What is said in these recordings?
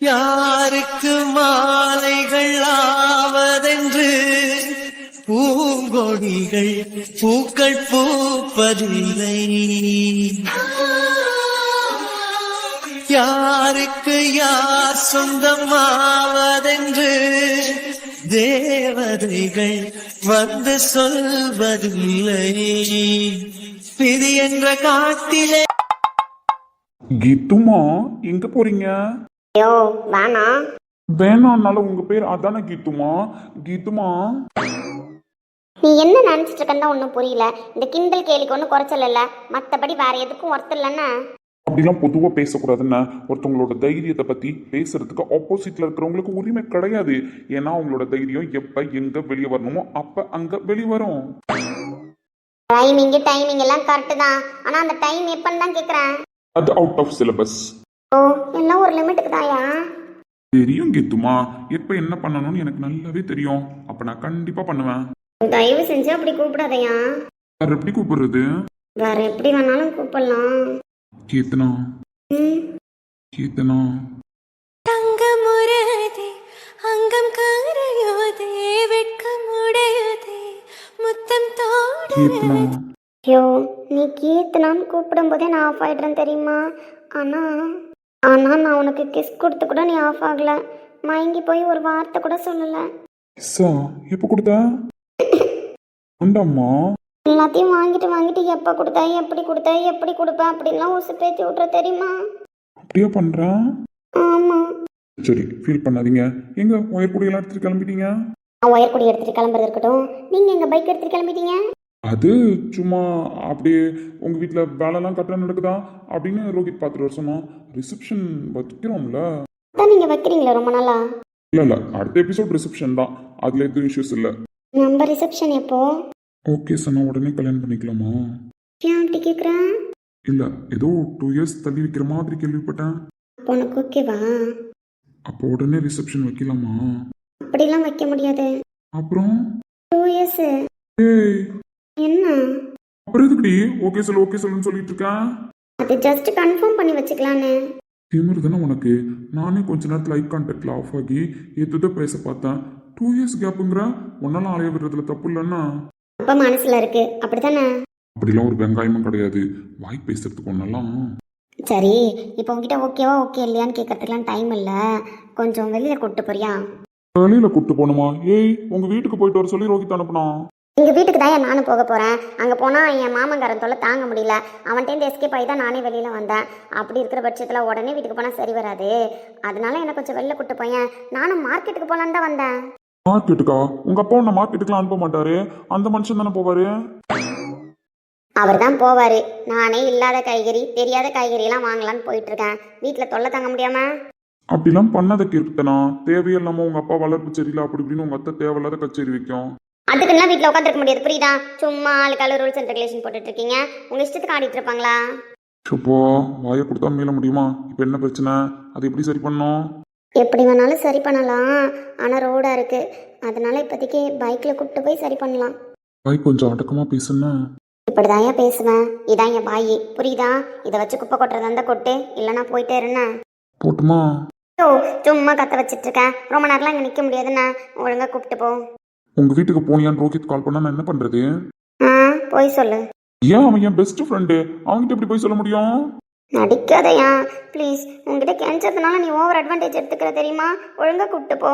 யாருக்கு மாலைகள் ஆவதென்று பூங்கொடிகள் பூக்கள் பூப்பதில்லை. யாருக்கு யார் சொந்தமாவதென்று தேவதைகள் வந்து சொல்வதில்லை. விதி என்ற காட்டிலே. கீத்துமா எங்க போறீங்க? ஐயோ வேணாம். வேணாம்னாலும் உங்க பேர் அதானே கீத்துமா. கீத்துமா நீ என்ன நினைச்சிட்டு இருக்கா ஒன்றும் புரியல. இந்த கிண்டல் கேலிக்கு ஒன்றும் குறைச்சல் இல்லை, மற்றபடி வேற எதுக்கும் ஒர்த் இல்லைன்னா. அப்படிலாம் பொதுவாக பேசக்கூடாதுன்னு ஒருத்தவங்களோட தைரியத்தை பற்றி பேசுறதுக்கு ஆப்போசிட்ல இருக்கிறவங்களுக்கு உரிமை கிடையாது. ஏன்னா அவங்களோட தைரியம் எப்போ எங்கே வெளியே வரணுமோ அப்போ அங்கே வெளியே வரும். டைமிங் எல்லாம் கரெக்டு தான், ஆனால் அந்த டைம் எப்பன்னு தான் கேட்குறேன். அது அவுட் ஆஃப் சிலபஸ். ஓ எல்லாம் ஒரு லிமிட்டுக்கு தாயா? தெரியும் கீத்துமா, எப்போ என்ன பண்ணணும்னு எனக்கு நல்லாவே தெரியும். அப்போ நான் கண்டிப்பாக பண்ணுவேன். தயவு செஞ்சு அப்படி கூப்பிடாதயா. வேற எப்படி கூப்பிடுறது? வேற எப்படி வேணாலும் கூப்பிடலாம். கீர்த்தனா கீர்த்தனா தங்கமுறதே அங்கம் கரையோதே வெட்கம் உடையதே முத்தம் கீர்த்தனா தோடுதே. ஐயோ நீ கீர்த்தனான்னு கூப்பிடும் போதே நான் ஆஃப் ஆயிடுறேன் தெரியுமா? ஆனா நான் உனக்கு கிஸ் கொடுத்து கூட நீ ஆஃப் ஆகல. மயங்கி போய் ஒரு வார்த்தை கூட சொல்லல. எப்போ கொடுத்தா? உண்டம்மா எல்லாத்தையும் வாங்கிட்டு எப்ப கொடுத்தா எப்படி கொடுப்பேன் அப்படின்லாம் ஊசு பேத்தி விட்ற தெரியுமா? அப்படியே பண்றேன். ஆமா சரி ஃபீல் பண்ணாதீங்க. எங்க ஒயர் கூடையெல்லாம் எடுத்துட்டு கிளம்பிட்டீங்க? நான் ஒயர் கூடி எடுத்துட்டு கிளம்புறது இருக்கட்டும், நீங்க எங்க பைக் எடுத்துட்டு கிளம்பிட்டீங்க? அது சும்மா அப்படியே உங்க வீட்டுல வேலைலாம் கரெக்டாக நடக்குதா அப்படின்னு ரோஹித் பார்த்துட்டு வர சொன்னா. ரிசப்ஷன் வைக்கிறோம்ல. அதான் நீங்க வைக்கிறீங்களா ரொம்ப நாளா? இல்ல அடுத்த எபிசோட் ரிசப்ஷன் தான், அதுல எதுவும் இஷ்யூஸ் இல்ல. நம்ம ரிசப்ஷன் எப்போ? ஓகே சொன்னா உடனே கல்யாணம் பண்ணிக்கலாமா? ஏன் அப்படி கேக்குறேன்? இல்ல ஏதோ 2 years தள்ளி வைக்கிற மாதிரி கேள்விப்பட்டேன். அப்போ உனக்கு ஓகேவா? அப்போ உடனே ரிசப்ஷன் வைக்கலாமா? அப்படிலாம் வைக்க முடியாது. அப்புறம் 2 years. ஏய் என்ன? அப்புறம் எதுக்குடி ஓகே சொல்லுன்னு சொல்லிட்டு இருக்கேன்? அது ஜஸ்ட் கன்ஃபார்ம் பண்ணி வச்சுக்கலான்னு. திமிரு தானே உனக்கு. நானே கொஞ்ச நேரத்தில் ஐ கான்டாக்டில் ஆஃப் ஆகி ஏதோ பேச பார்த்தேன். 2 years கேப்புங்கிற ஒன்னாலும் அலைய விடுறதுல தப்பு இல்லைன்னா? அப்ப மனசுல இருக்கு அப்படித்தானே? அப்படிலாம் ஒரு வெங்காயமும் கிடையாது. வாய் பேசுறதுக்கு ஒன்னெல்லாம். சரி இப்போ உங்ககிட்ட ஓகேவா ஓகே இல்லையான்னு கேட்கறதுக்குலாம் டைம் இல்லை. கொஞ்சம் வெளியே கூப்பிட்டு போறியா? வெளியில கூப்பிட்டு போகணுமா? ஏய் உங்க வீட்டுக்கு போயிட்டு வர சொல்லி ரோஹித் அனுப்புனா. எங்க வீட்டுக்கு தான் நானும் போக போறேன். அங்க போனா என் மாமங்காரன் தொல்லை தாங்க முடியல. அவன்கிட்ட எஸ்கேப் ஆகி தான் நானே வெளியில வந்தேன். அப்படி இருக்கிற பட்சத்துல உடனே வீட்டுக்கு போனா சரி வராது. அதனால என்ன கொஞ்சம் வெளில கூட்டு போயேன். நானும் மார்க்கெட்டுக்கு போலான்னு தான் வந்தேன். மார்க்கெட்டுக்கா? உங்க அப்பா உன்னை மார்க்கெட்டுக்குலாம் அனுப்ப மாட்டாரு. அந்த மனுஷன் தானே போவாரு. அவர் தான் போவாரு. நானே இல்லாத காய்கறி தெரியாத காய்கறி எல்லாம் வாங்கலான்னு போயிட்டு இருக்கேன். வீட்டுல தொல்லை தாங்க முடியாம. அப்படிலாம் பண்ணாத கீர்த்தனா. தேவையில்லாம உங்க அப்பா வளர்ப்பு சரியில்லை அப்படி இப்படின்னு உங்க அத்தை தேவையில்லாத கச்சேரி வைக்கும். அதுக்குலாம் வீட்டில் உட்காந்துருக்க முடியாது புரியுதா? சும்மா ஆளுக்கால ரூல்ஸ் அண்ட் ரெகுலேஷன் போட்டுட்டு இருக்கீங்க. உங்க இஷ்டத்துக்கு ஆடிட்டு இருப்பாங்களா? சுப்போ வாயை கொடுத்தா மீள முடியுமா? இப்போ என்ன பிரச்சனை? அது எப்படி சரி பண்ணோம்? எப்படி வேணாலும் சரி பண்ணலாம். ஆனால் ரோடா இருக்கு, அதனால இப்போதைக்கு பைக்கில் கூப்பிட்டு போய் சரி பண்ணலாம். வாய் கொஞ்சம் அடக்கமா பேசுன்னா. இப்படிதாயா பேசுவேன். இதான் என் பாய் புரியுதா? இதை வச்சு குப்பை கொட்டுறதா இருந்தா கொட்டு, இல்லைன்னா போயிட்டே இருந்தேன். போட்டுமா? ஓ சும்மா கத்த வச்சிட்டு இருக்கேன். ரொம்ப நேரம்லாம் இங்கே நிற்க முடியாதுண்ணா. ஒழுங்கா கூப்பிட்டு போ. உங்க வீட்டுக்கு போனியான்னு ரோஹித் கால் பண்ணா நான் என்ன பண்றது? போய் சொல்லு. ஏன் அவன் என் பெஸ்ட் ஃப்ரெண்டு, அவன்கிட்ட எப்படி போய் சொல்ல முடியும்? நடிக்காதையா ப்ளீஸ். உங்ககிட்ட கேன்சர்னால நீ ஓவர் அட்வான்டேஜ் எடுத்துக்கிற தெரியுமா? ஒழுங்கா கூப்பிட்டு போ.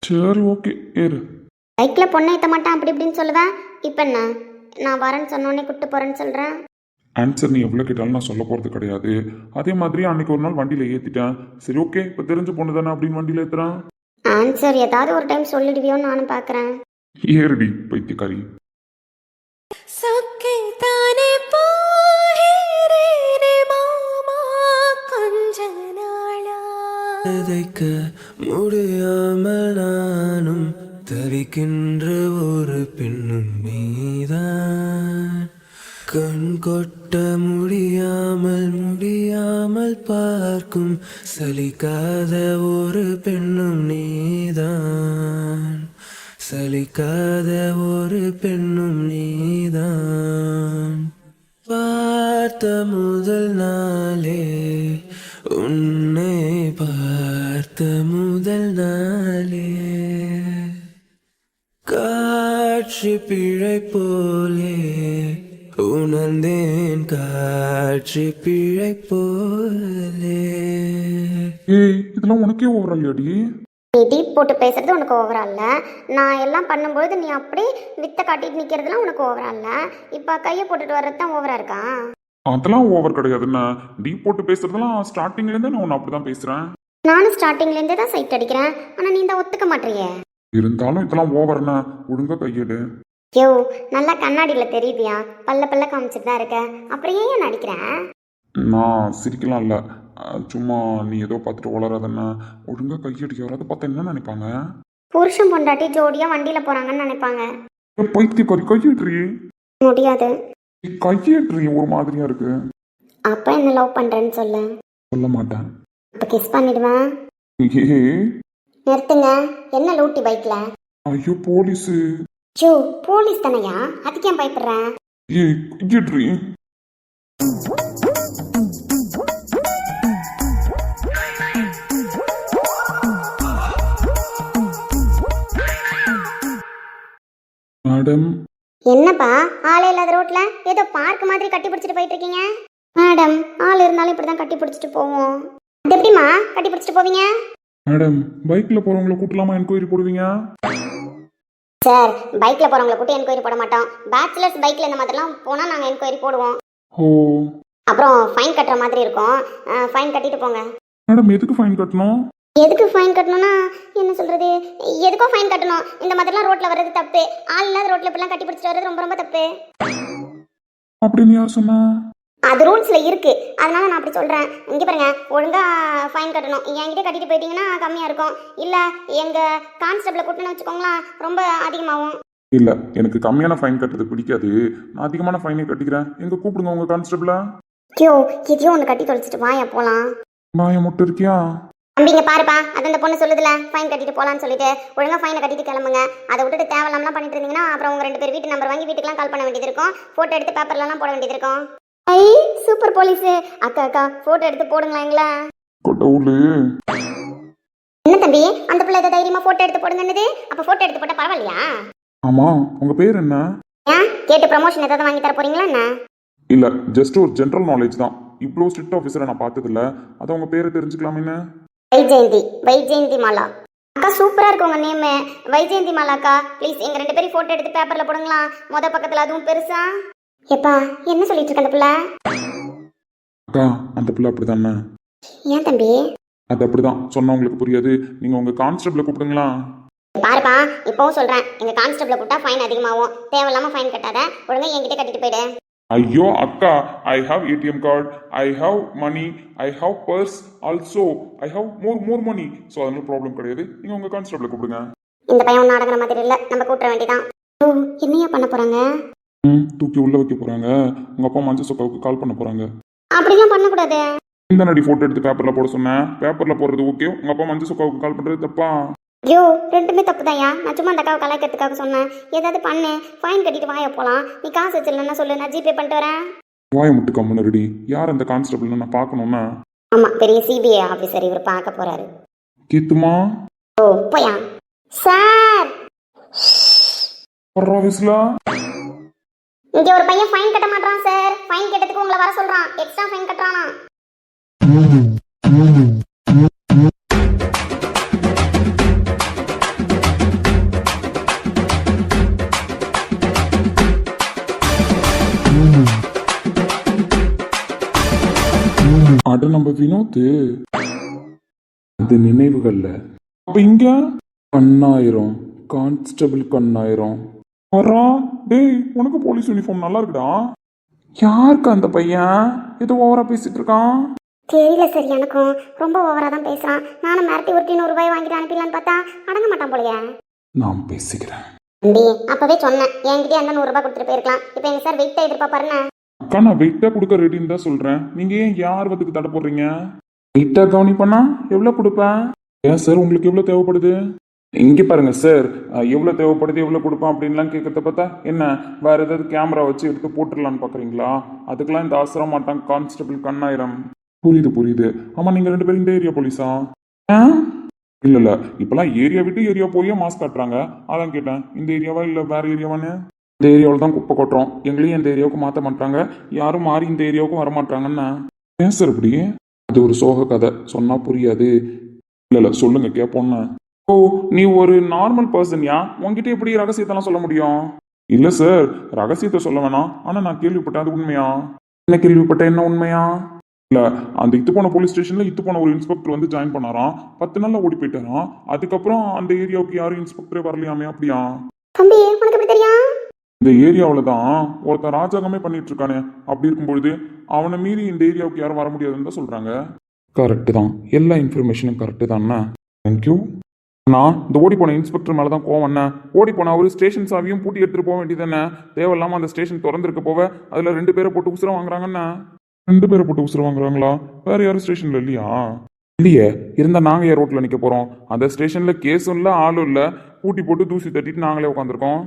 சரி ஓகே ஏறு. பைக்கில் பொண்ணை ஏற்ற மாட்டான் அப்படி இப்படின்னு சொல்லுவேன். இப்போ என்ன நான் வரேன்னு சொன்னோடனே கூப்பிட்டு போறேன்னு சொல்கிறேன். ஆன்சர் நீ எவ்வளோ கேட்டாலும் நான் சொல்ல போகிறது கிடையாது. அதே மாதிரி அன்னைக்கு ஒரு நாள் வண்டியில் ஏற்றிட்டேன். சரி ஓகே இப்போ தெரிஞ்ச பொண்ணு தானே அப்படின்னு வண்டியில் ஏற்றுறேன். ஆன்சர் ஏதாவது ஒரு டைம் சொல்லிடுவியோன்னு நானும் பார்க்குறேன். ஏறுடி பைத்தியக்காரி. சொக்கே தானே போகிறேனே மாமா கொஞ்ச நாளா. விதைக்க முடியாமல் நானும் தவிக்கின்ற ஒரு பெண்ணும் நீதான். கண் கொட்ட முடியாமல் பார்க்கும் சலிக்காத ஒரு பெண்ணும் நீதான். சலிக்காத ஒரு பெண்ணும் நீதான். பார்த்த முதல் நாளே உன்னை பார்த்த முதல் நாளே காட்சி பிழை போலே உணர்ந்தேன், காட்சி பிழை போலே. ஏய் இதெல்லாம் உனக்கே ஓவரா இல்லையாடி? நீ டீப் போட்டு பேசுறது உனக்கு ஓவரா இல்ல, நான் எல்லாம் பண்ணும்போது நீ அப்படி வித்த காட்டிட்டு நிக்கிறதுலாம் உனக்கு ஓவரா இல்ல, இப்ப கையை போட்டுட்டு வர்றது தான் ஓவரா இருக்கா? அதெல்லாம் ஓவர் கிடையாதுண்ணா. டீப் போட்டு பேசுறதெல்லாம் ஸ்டார்டிங்ல இருந்தே நான் உன்னை அப்படிதான் பேசுறேன். நானும் ஸ்டார்டிங்ல இருந்தே தான் சைட் அடிக்கிறேன், ஆனா நீ தான் ஒத்துக்க மாட்டீங்க. இருந்தாலும் இதெல்லாம் ஓவர்ண்ணா. ஒழுங்கா கையெடு. யோ, நல்லா கண்ணாடியில தெரியுதியா, பல்ல பல்ல காமிச்சிட்டு தான் இருக்க, அப்புறம் ஏன் நடிக்கிறேன்? நான் சிரிக்கலாம் இல்ல, சும்மா நீ ஏதோ பார்த்துட்டு வளராதண்ணா. ஒழுங்கா கையடிக்க வராது பார்த்தா என்ன நினைப்பாங்க? புருஷன் பொண்டாட்டி ஜோடியா வண்டியில போறாங்கன்னு நினைப்பாங்க. பைத்தியக்காரி கையேற்றி. முடியாது. கையேற்றி ஒரு மாதிரியா இருக்கு. அப்ப என்ன லவ் பண்றேன்னு சொல்லு. சொல்ல மாட்டேன். அப்ப கிஸ் பண்ணிடுவேன். ஏ நிறுத்துங்க. என்ன லூட்டி பைக்ல? ஐயோ போலீஸு. ஜோ, போலீஸ் தானையா, அதுக்கு ஏன் பயப்படுறேன்? ஏ கையேற்றி. மேடம். என்னப்பா ஆளே இல்லாத ரோட்ல ஏதோ பார்க் மாதிரி கட்டி பிடிச்சிட்டு போயிட்டு இருக்கீங்க? மேடம், ஆள் இருந்தாலும் இப்படிதான் கட்டி பிடிச்சிட்டு போவோம். அது எப்படிமா கட்டி பிடிச்சிட்டு போவீங்க? மேடம், பைக்ல போறவங்கள கூட்டலாமா என்கொயரி போடுவீங்க? சார், பைக்ல போறவங்கள கூட்டி என்கொயரி போட மாட்டோம். பேச்சுலர்ஸ் பைக்ல இந்த மாதிரிலாம் போனா நாங்க என்கொயரி போடுவோம். ஓ. அப்புறம் ஃபைன் கட்டுற மாதிரி இருக்கும், ஃபைன் கட்டிட்டு போங்க. மேடம் எதுக்கு ஃபைன் கட்டணும்? எதுக்கு ஃபைன் கட்டணும்னா என்ன சொல்றது, எதுக்கோ ஃபைன் கட்டணும். இந்த மாதிரிலாம் ரோட்ல வர்றது தப்பு. ஆள் இல்லாத ரோட்ல இப்படிலாம் கட்டி பிடிச்சிட்டு வர்றது ரொம்ப ரொம்ப தப்பு. அப்படின்னு யார் சொன்னா? அது ரூல்ஸ்ல இருக்கு, அதனால நான் அப்படி சொல்றேன். இங்க பாருங்க, ஒழுங்கா ஃபைன் கட்டணும். என்கிட்ட கட்டிட்டு போயிட்டீங்கன்னா கம்மியா இருக்கும், இல்ல எங்க கான்ஸ்டபிள கூட்டணும் வச்சுக்கோங்களேன், ரொம்ப அதிகமாகும். இல்ல, எனக்கு கம்மியான ஃபைன் கட்டுறது பிடிக்காது. நான் அதிகமான ஃபைனே கட்டிக்கிறேன். எங்க கூப்பிடுங்க உங்க கான்ஸ்டபிளா. ஐயோ, எதையோ ஒன்று கட்டி தொலைச்சிட்டு வாயா போலாம். நான் முட்டை இருக்கியா? தம்பிங்க பாருப்பா, அது அந்த பொண்ணு சொல்லுதுல ஃபைன் கட்டிட்டு போலான்னு சொல்லிட்டு, ஒழுங்கா ஃபைனை கட்டிட்டு கிளம்புங்க. அதை விட்டுட்டு தேவையில்லாமலாம் பண்ணிட்டு இருந்தீங்கன்னா அப்புறம் உங்க 2 பேர் வீட்டு நம்பர் வாங்கி வீட்டுக்குலாம் கால் பண்ண வேண்டியது இருக்கும், போட்டோ எடுத்து பேப்பர்லாம் போட வேண்டியது இருக்கும். ஐ சூப்பர் போலீஸ் அக்கா, அக்கா போட்டோ எடுத்து போடுங்களா எங்களா? கடவுளே. என்ன தம்பி, அந்த பிள்ளை ஏதோ தைரியமா போட்டோ எடுத்து போடுங்கன்னுது, அப்ப போட்டோ எடுத்து போட்டா பரவாயில்லையா? ஆமா, உங்க பேர் என்ன? ஏன் கேட்டு ப்ரமோஷன் ஏதாவது வாங்கி தர போறீங்களா என்ன? இல்ல, ஜஸ்ட் ஒரு ஜெனரல் நாலேஜ் தான். இவ்வளோ ஸ்ட்ரிக்ட் ஆஃபீஸரை நான் பார்த்ததில்ல, அதான் உங்க பேரை தெரிஞ்சுக்கலாம். என்ன? வைஜெயந்தி, வைஜெயந்தி மாலா. அக்கா சூப்பரா இருக்கு உங்க நேம், வைஜெயந்தி மாலா. அக்கா ப்ளீஸ் எங்க 2 பேரும் போட்டோ எடுத்து பேப்பர்ல போடுங்களா, மொத பக்கத்துல, அதுவும் பெருசா. எப்பா என்ன சொல்லிட்டு இருக்க அந்த பிள்ளை? அக்கா, அந்த பிள்ளை அப்படிதானே? ஏன் தம்பி? அது அப்படிதான், சொன்னா உங்களுக்கு புரியாது. நீங்க உங்க கான்ஸ்டபிள கூப்பிடுங்களா. பாருப்பா, இப்பவும் சொல்றேன், எங்க கான்ஸ்டபிள கூட்டா ஃபைன் அதிகமாகும். தேவையில்லாம ஃபைன் கட்டாத, ஒழுங்கா என்கிட்ட கட்டிட்டு போயிடு. ஐயோ அக்கா, I have ATM card, I have money, I have purse also, I have more money. So அதனால ப்ராப்ளம் கிடையாது. நீங்க உங்க கான்ஸ்டபிள கூப்பிடுங்க. இந்த பையன் ஒன்றும் அடங்குற மாதிரி இல்லை, நம்ம கூட்டுற வேண்டியதான். ஓ, என்னையா பண்ண போறாங்க? தூக்கி உள்ள வைக்க போறாங்க. உங்க அப்பா மஞ்சள் சொக்காவுக்கு கால் பண்ண போறாங்க. அப்படிலாம் பண்ணக்கூடாது. இந்த நடி போட்டோ எடுத்து பேப்பர்ல போட சொன்னேன். பேப்பர்ல போடுறது ஓகே, உங்க அப்பா மஞ்சள் சொக்காவுக்கு கால் பண்றது தப்பா? ஐயோ, ரெண்டுமே தப்பு தான்யா. நான் சும்மா அந்த அக்காவை கலாய்க்கிறதுக்காக சொன்னேன். ஏதாவது பண்ணு, ஃபைன் கட்டிட்டு வாய போலாம். நீ காசு வச்சிடலன்னா சொல்லு, நான் ஜிபே பண்ணிட்டு வரேன். வாய முட்டு கம்முன்னு ரெடி. யார் அந்த கான்ஸ்டபிள் நான் பார்க்கணும்னா? ஆமா, பெரிய சிபிஐ ஆபீசர் இவர் பார்க்க போறாரு. கீத்துமா. ஓ போயா சார். ஆஃபீஸ்ல இங்க ஒரு பையன் ஃபைன் கட்ட மாட்டான் சார். ஃபைன் கேட்டதுக்கு உங்களை வர சொல்றான், எக்ஸ்ட்ரா ஃபைன் கட்டறானா. அட நம்ம வினோத். அது நினைவுகள்ல. அப்ப இங்க கண்ணாயிரம், கான்ஸ்டபிள் கண்ணாயிரம். வரா டேய், உனக்கு போலீஸ் யூனிஃபார்ம் நல்லா இருக்குடா. யாருக்கு அந்த பையன் ஏதோ ஓவரா பேசிட்டு இருக்கான்? தெரியல சார், எனக்கும் ரொம்ப ஓவரா தான் பேசுறான். நானும் மிரட்டி ஒரு 100 ரூபாய் வாங்கிட்டு அனுப்பிடலான்னு பார்த்தா அடங்க மாட்டான் போலயே. நான் பேசிக்கிறேன். தம்பி, அப்பவே சொன்னேன், என்கிட்ட அந்த 100 ரூபாய் கொடுத்துட்டு போயிருக்கலாம். இப்போ எங்க சார் வெயிட்டா எதிர்பார்ப்பாருன்னு. அக்கா, நான் வெயிட்டா கொடுக்க ரெடின்னு தான் சொல்றேன். நீங்க ஏன் யார் வந்துக்கு தடை போடுறீங்க? வெயிட்டா கவனி பண்ணா எவ்வளவு கொடுப்பேன்? ஏன் சார் உங்களுக்கு எவ்வளவு தேவைப்படுது? இங்கே பாருங்க சார், எவ்வளோ தேவைப்படுது எவ்வளோ கொடுப்பேன் அப்படின்லாம் கேட்கறத பார்த்தா என்ன வேற ஏதாவது கேமரா வச்சு எடுத்து போட்டுடலான்னு பார்க்குறீங்களா? அதுக்கெல்லாம் இந்த அவசரம் மாட்டாங்க கான்ஸ்டபிள் கண்ணாயிரம். புரியுது புரியுது. ஆமாம், நீங்கள் 2 பேரும் இந்த ஏரியா போலீஸா? இல்ல இல்ல, இப்பெல்லாம் ஏரியா விட்டு ஏரியா போய் மாஸ்க் காட்டுறாங்க. அதான் கேட்டேன், இந்த ஏரியாவா இல்ல வேற ஏரியாவான்னு. இந்த ஏரியாவில் தான் குப்பை கொட்டுறோம், எங்களையும் இந்த ஏரியாவுக்கு மாற்ற மாட்டாங்க, யாரும் மாறி இந்த ஏரியாவுக்கும் வர மாட்டாங்கன்னு. ஏன் சார் இப்படி? அது ஒரு சோக கதை, சொன்னா புரியாது. இல்ல இல்ல, சொல்லுங்க கேட்போன்னு. ஓ, நீ ஒரு நார்மல் பர்சன்யா, உன்கிட்ட எப்படி ரகசியத்தெல்லாம் சொல்ல முடியும்? இல்ல சார், ரகசியத்தை சொல்ல வேணாம், ஆனா நான் கேள்விப்பட்டேன், அது உண்மையா? என்ன கேள்விப்பட்டேன், என்ன உண்மையா? இல்ல, அந்த இத்து போன போலீஸ் ஸ்டேஷன்ல இத்து போன ஒரு இன்ஸ்பெக்டர் வந்து ஜாயின் பண்ணாராம், 10 நாள்ல ஓடி போயிட்டாராம். அதுக்கப்புறம் அந்த ஏரியாவுக்கு யாரும் இன்ஸ்பெக்டரே வரலையாமே, அப்படியா? தம்பி உனக்கு எப்படி தெரியும்? இந்த ஏரியாவில் தான் ஒருத்தன் ராஜாங்கமே பண்ணிட்டு இருக்கானே, அப்படி இருக்கும்பொழுது அவனை மீறி இந்த ஏரியாவுக்கு யாரும் வர முடியாதுன்னு தான் சொல்றாங்க. கரெக்டு தான், எல்லா இன்ஃபர்மேஷனும் கரெக்டு தானே. தேங்க்யூ. நான் இந்த ஓடி போன இன்ஸ்பெக்டர் மேலே தான் கோவம். ஓடி போன ஒரு ஸ்டேஷன் சாவியும் பூட்டி எடுத்துட்டு போக வேண்டியதானே, தேவையில்லாமல் அந்த ஸ்டேஷன் திறந்துருக்க போக அதில் 2 பேரை போட்டு உசுரம் வாங்குறாங்கண்ணா. 2 பேரை போட்டு உசுரம் வாங்குறாங்களா? வேற யாரும் ஸ்டேஷன்ல இல்லையா? இல்லையே, இருந்தால் நாங்கள் யார் ரோட்டில் நிற்க போகிறோம்? அந்த ஸ்டேஷனில் கேஸும் இல்லை, ஆளும் இல்லை, பூட்டி போட்டு தூசி தட்டிட்டு நாங்களே உட்காந்துருக்கோம்.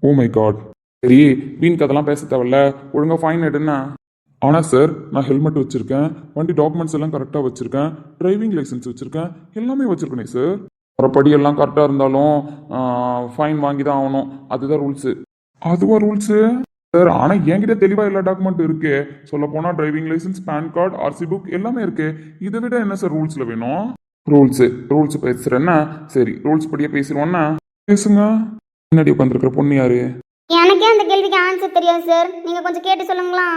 Oh my god. சரி, வீண் கதெல்லாம் பேச தேவையில்ல, ஒழுங்காக ஃபைன் எடுன்னா. ஆனால் சார், நான் ஹெல்மெட் வச்சுருக்கேன், வண்டி டாக்குமெண்ட்ஸ் எல்லாம் கரெக்டாக வச்சுருக்கேன், டிரைவிங் லைசன்ஸ் வச்சுருக்கேன், எல்லாமே வச்சுருக்கேனே சார். மறுபடி எல்லாம் கரெக்டாக இருந்தாலும் ஃபைன் வாங்கி தான் ஆகணும், அதுதான் ரூல்ஸு. அதுவா ரூல்ஸு சார்? ஆனால் என்கிட்ட தெளிவாக எல்லா டாக்குமெண்ட் இருக்கு. சொல்ல போனால் driving licence, PAN card, RC book எல்லாமே இருக்கு. இதை விட என்ன சார் ரூல்ஸில் வேணும்? ரூல்ஸ் பேசுகிறேன்னா சரி, ரூல்ஸ் படியே பேசிடுவோன்னா பேசுங்க. முன்னாடி உட்காந்துருக்கிற பொண்ணு யாரு? எனக்கே அந்த கேள்விக்கு ஆன்சர் தெரியாது சார், நீங்க கொஞ்சம் கேட்டு சொல்லுங்களா?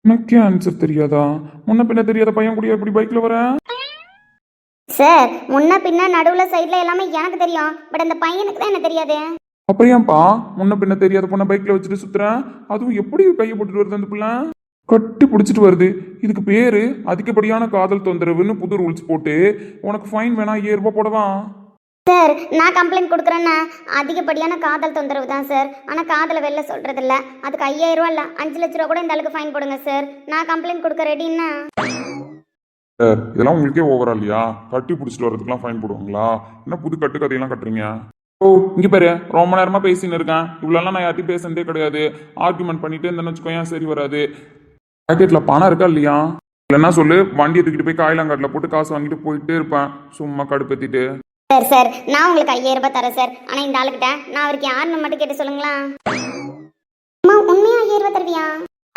எனக்கே ஆன்சர் தெரியாதா? முன்ன பின்ன தெரியாத பையன் கூட எப்படி பைக்ல வர? சார், முன்ன பின்ன நடுவுல சைடுல எல்லாமே எனக்கு தெரியும், பட் அந்த பையனுக்கு தான் என்ன தெரியாது. அப்புறம் ஏன்பா முன்ன பின்ன தெரியாத பொண்ணை பைக்ல வச்சுட்டு சுத்துறேன்? அதுவும் எப்படி கையை போட்டுட்டு வருது அந்த பிள்ளை? கட்டி பிடிச்சிட்டு வருது. இதுக்கு பேரு அதிகப்படியான காதல் தொந்தரவுன்னு புது ரூல்ஸ் போட்டு உனக்கு ஃபைன் வேணா 1000 ரூபாய் போடவா? சார், நான் கம்ப்ளைண்ட் கொடுக்குறேன்னா அதிகப்படியான காதல் தொந்தரவு தான் சார், ஆனால் காதலை வெளில சொல்றது இல்லை. அதுக்கு 5000 ரூபா இல்லை, 5 லட்ச ரூபா கூட இந்த அளவுக்கு ஃபைன் போடுங்க சார். நான் கம்ப்ளைண்ட் கொடுக்க ரெடின்னா. சார், இதெல்லாம் உங்களுக்கே ஓவரா இல்லையா? கட்டி பிடிச்சிட்டு வரதுக்குலாம் ஃபைன் போடுவாங்களா? என்ன புது கட்டு கதையெல்லாம் கட்டுறீங்க? ஓ, இங்கே பாரு, ரொம்ப நேரமா பேசின்னு இருக்கேன், இவ்வளோலாம் நான் யார்ட்டையும் பேசுனதே கிடையாது. ஆர்குமெண்ட் பண்ணிட்டு இருந்தேன்னு வச்சுக்கோயேன், சரி வராது. பாக்கெட்டில் பணம் இருக்கா இல்லையா? இல்லைன்னா சொல்லு, வண்டியை தூக்கிட்டு போய் காயிலாங்காட்டில் போட்டு காசு வாங்கிட்டு போயிட்டே இருப்பேன், சும்மா கடுப்பேத்திட்டு. சார், நான் உங்களுக்கு 5000 ரூபாய் தரேன் சார், ஆனால் இந்த ஆளுக்கிட்ட நான் அவருக்கு யாருன்னு மட்டும் கேட்டு சொல்லுங்களா? அம்மா, உண்மையா 5000 ரூபாய் தருவியா?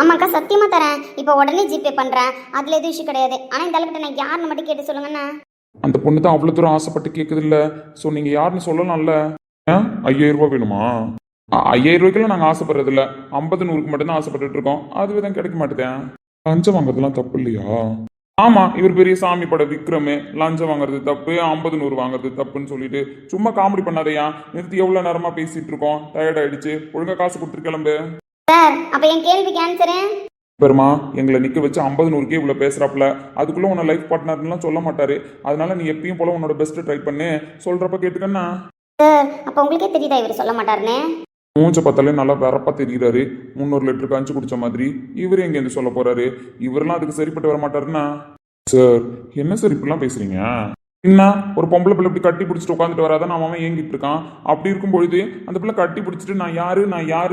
ஆமாக்கா, சத்தியமா தரேன், இப்போ உடனே ஜிபே பண்றேன், அதுல எதுவும் இஷ்யூ கிடையாது. ஆனால் இந்த ஆளுக்கிட்ட நான் யாருன்னு மட்டும் கேட்டு சொல்லுங்கண்ணா. அந்த பொண்ணு தான் அவ்வளோ தூரம் ஆசைப்பட்டு கேட்குது இல்லை, ஸோ நீங்கள் யாருன்னு சொல்லலாம்ல. 5000 ரூபாய் வேணுமா? 5000 ரூபாய்க்கெல்லாம் நாங்கள் ஆசைப்படுறது இல்லை, 50 100க்கு மட்டும்தான் ஆசைப்பட்டுட்டு இருக்கோம். அதுவே தான் கிடைக்க மாட்டேதேன். லஞ்சம் வாங்குறதுலாம் தப்பு இல்லையா? ஆமா, இவர் பெரிய சாமி பட விக்ரமே, லஞ்சம் வாங்குறது தப்பு, 50 100 வாங்குறது தப்புன்னு சொல்லிட்டு சும்மா காமெடி பண்ணாதையா. நிறுத்தி எவ்வளவு நேரமா பேசிட்டு இருக்கோம், டயர்ட் ஆயிடுச்சு, ஒழுங்கா காசு கொடுத்துட்டு கிளம்பு. சார், அப்ப என் கேள்விக்கு ஆன்சரு? பெருமா, எங்களை நிக்க வச்சு 50 100க்கே இவ்வளவு பேசுறாப்புல, அதுக்குள்ள உன்னை லைஃப் பார்ட்னர்லாம் சொல்ல மாட்டாரு. அதனால நீ எப்பயும் போல உன்னோட பெஸ்ட் ட்ரை பண்ணு, சொல்றப்ப கேட்டுக்கண்ணா. சார், அப்ப உங்களுக்கே தெரியுதா இவர் சொல்ல மாட்டாருன்னு? மூஞ்ச பார்த்தாலே நல்லா வரப்பா தெரியுறாரு, 300 லிட்டருக்கு கஞ்சி குடிச்ச மாதிரி. இவர் எங்க இருந்து சொல்ல போறாரு? இவரெல்லாம் அதுக்கு சரிப்பட்டு வர மாட்டாருன்னா. சார், என்ன சார் இப்படிலாம் பேசுறீங்க? என்ன, ஒரு பொம்பளை பிள்ளை இப்படி கட்டி பிடிச்சிட்டு உட்காந்துட்டு வராதான் அவன் ஏங்கிட்டு இருக்கான். அப்படி இருக்கும்பொழுது அந்த பிள்ளை கட்டி பிடிச்சிட்டு நான் யாரு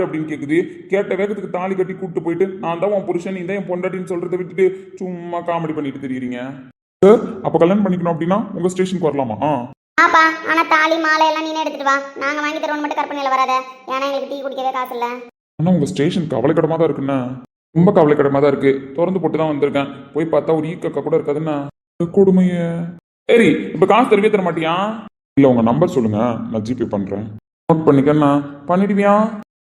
அப்படின்னு கேட்குது. கேட்ட வேகத்துக்கு தாலி கட்டி கூப்பிட்டு போயிட்டு நான் தான் உன் புருஷன், நீ தான் என் பொண்டாட்டின்னு சொல்றதை விட்டுட்டு சும்மா காமெடி பண்ணிட்டு தெரியுறீங்க. சார், அப்ப கல்யாணம் பண்ணிக்கணும் அப்படின்னா உங்க ஸ்டேஷனுக்கு வரலாமா? ஆப்பா, ஆனா தாலி மாலை எல்லாம் நீனே எடுத்துட்டு வா, நாங்க வாங்கி தரோம் மட்டும் கற்பனையில வராத, ஏன்னா எங்களுக்கு டீ குடிக்கவே காசு இல்ல. ஆனா உங்க ஸ்டேஷன் கவலைக்கிடமா தான் இருக்குண்ணா, ரொம்ப கவலைக்கிடமா தான் இருக்கு. திறந்து போட்டு தான் வந்திருக்கேன், போய் பார்த்தா ஒரு ஈக்கக்கா கூட இருக்காதுண்ணா. கொடுமைய. சரி, இப்ப காசு தரவே தர மாட்டியா? இல்ல, உங்க நம்பர் சொல்லுங்க, நான் ஜிபே பண்றேன். நோட் பண்ணிக்கண்ணா. பண்ணிடுவியா?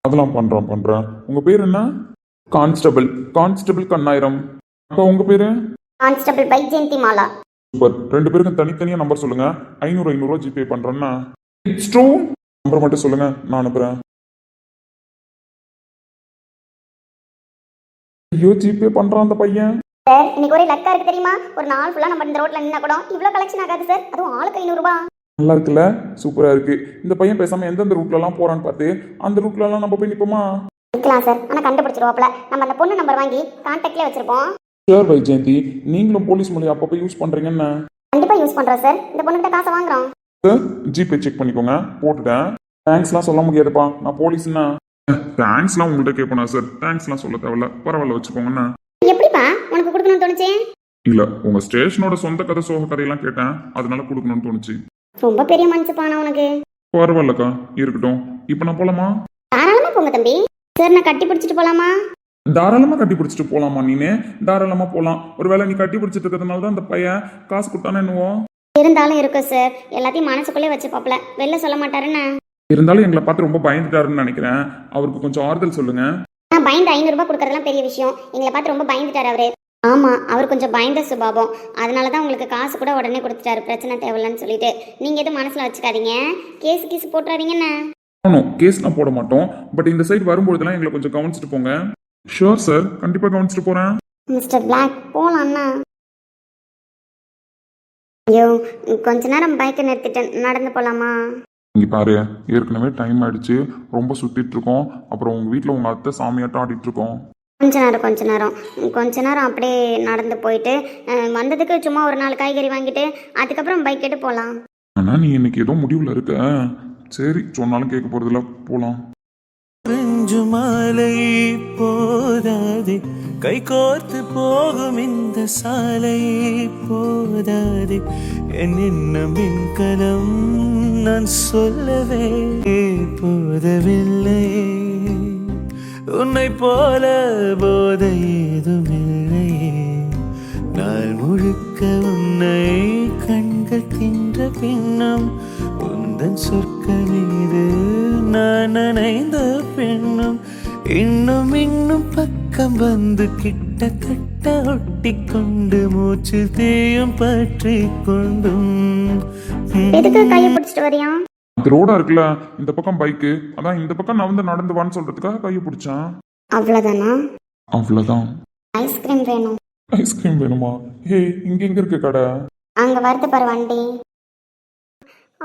அதெல்லாம் பண்றேன். உங்க பேர் என்ன? கான்ஸ்டபிள் கண்ணாயிரம். அப்பா, உங்க பேரு? கான்ஸ்டபிள் பைஜெயந்தி மாலா. சூப்பர். 2 பேருக்கும் தனித்தனியா நம்பர் சொல்லுங்க, 500 ரூபா ஜிபே பண்றேன்னா. It's true. நம்பர் மட்டும் சொல்லுங்க, நான் அனுப்புறேன். ஐயோ, ஜிபே பண்றான் அந்த பையன். சார், இன்னைக்கு ஒரே லக்கா இருக்கு தெரியுமா? ஒரு நாள் ஃபுல்லா நம்ம இந்த ரோட்ல நின்னா கூட இவ்வளவு கலெக்ஷன் ஆகாது சார், அதுவும் ஆளுக்கு 500 ரூபாய். நல்லா இருக்குல்ல, சூப்பரா இருக்கு. இந்த பையன் பேசாம எந்தெந்த ரூட்ல எல்லாம் போறான்னு பார்த்து அந்த ரூட்ல எல்லாம் நம்ம போய் நிப்போமா? நிக்கலாம் சார், ஆனா கண்டுபிடிச்சிருவாப்ல. நம்ம அந்த பொண்ணு நம்பர் வாங்கி கான்டாக்ட்ல வச்சிருப்போம். சார் வைஜெயந்தி, நீங்களும் போலீஸ் மொழி அப்பப்போ யூஸ் பண்றீங்கன்னு. கண்டிப்பா யூஸ் பண்றோம் சார், இந்த பொண்ணுகிட்ட காசை வாங்குறோம். சார், ஜிபே செக் பண்ணிக்கோங்க, போட்டுட்டேன். தேங்க்ஸ்லாம் சொல்ல முடியாதுப்பா, நான் போலீஸ்னா. தேங்க்ஸ்லாம் உங்கள்கிட்ட கேட்பேனா சார்? தேங்க்ஸ்லாம் சொல்ல தேவையில்ல, பரவாயில்ல வச்சுக்கோங்கண்ணா. எப்படிப்பா உனக்கு கொடுக்கணும்னு தோணுச்சு? இல்ல உங்க ஸ்டேஷனோட சொந்த கதை சோக கதையெல்லாம் கேட்டேன், அதனால கொடுக்கணும்னு தோணுச்சு. ரொம்ப பெரிய மனசுப்பானா உனக்கு. பரவாயில்லக்கா, இருக்கட்டும். இப்போ நான் போலாமா? தாராளமா போங்க தம்பி. சார் நான் கட்டி பிடிச்சிட்டு போலாமா? தாராளமா கட்டி பிடிச்சிட்டு போலாமா? நீனே தாராளமா போலாம். ஒருவேளை நீ கட்டி பிடிச்சிட்டு இருக்கிறதுனால தான் அந்த பையன் காசு கொடுத்தானே என்னவோ. இருந்தாலும் இருக்கும் சார், எல்லாத்தையும் மனசுக்குள்ளே வச்சு பாப்பல, வெளில சொல்ல மாட்டாருன்னு. இருந்தாலும் எங்களை பார்த்து ரொம்ப பயந்துட்டாருன்னு நினைக்கிறேன். அவருக்கு கொஞ்சம் ஆறுதல் சொல்லுங்க. நான் பயந்து 500 ரூபாய் கொடுக்கறதுலாம் பெரிய விஷயம். எங்களை பார்த்து ரொம்ப பயந்துட்டாரு அவரு. ஆமா, அவர் கொஞ்சம் பயந்த சுபாவம். அதனாலதான் உங்களுக்கு காசு கூட உடனே கொடுத்துட்டாரு, பிரச்சனை தேவையில்லைன்னு சொல்லிட்டு. நீங்க எதுவும் மனசுல வச்சுக்காதீங்க, கேஸ் போட்டுறாதீங்கன்னு. கேஸ்லாம் போட மாட்டோம். பட் இந்த சைடு வரும்போதெல்லாம் எங்களை கொஞ்சம் கவனிச்சுட்டு போங்க. ஷூர் சார், கண்டிப்பா கவனிச்சுட்டு போறேன். மிஸ்டர் பிளாக் போலாம்ண்ணா. ஐயோ, கொஞ்ச நேரம் பைக்கை நிறுத்திட்டு நடந்து போலாமா? இங்க பாரு, ஏற்கனவே டைம் ஆயிடுச்சு, ரொம்ப சுத்திட்டு இருக்கோம். அப்புறம் உங்க வீட்டில் உங்க அத்தை சாமியாட்டம் ஆடிட்டு இருக்கோம். கொஞ்ச நேரம் அப்படியே நடந்து போயிட்டு வந்ததுக்கு சும்மா ஒரு 4 காய்கறி வாங்கிட்டு அதுக்கப்புறம் பைக் எடுத்து போகலாம். ஆனா நீ இன்னைக்கு ஏதோ முடிவுல இருக்க. சரி, சொன்னாலும் கேட்க போறதில்ல, போலாம். பிஞ்சு மாலை போதாது, கை கோர்த்து போகும் இந்த சாலை போதாது, என் இன்னும் மின்கலம் நான் சொல்லவே போதவில்லை, உன்னை போல போதை ஏதுமில்லை, நாள் முழுக்க உன்னை கண்கள் தின்ற பின்னும் உந்தன் சொற்க மீது நான் நனைந்த பெண்ணும் இன்னும் பக்கம் வந்து கிட்டத்தட்ட ஒட்டி கொண்டு மூச்சு தேயும் பற்றி கொண்டும். எதுக்கு கையை பிடிச்சிட்டு வரியா? இது ரோடா இருக்குல்ல, இந்த பக்கம் பைக்கு, அதான் இந்த பக்கம் நான் வந்து நடந்து வான்னு சொல்றதுக்காக கையை பிடிச்சேன். அவ்வளவுதானா? அவ்வளவுதான். ஐஸ்கிரீம் வேணும். ஐஸ்கிரீம் வேணுமா? ஹே, இங்க எங்க இருக்கு கடை? அங்க வருது பாரு வண்டி.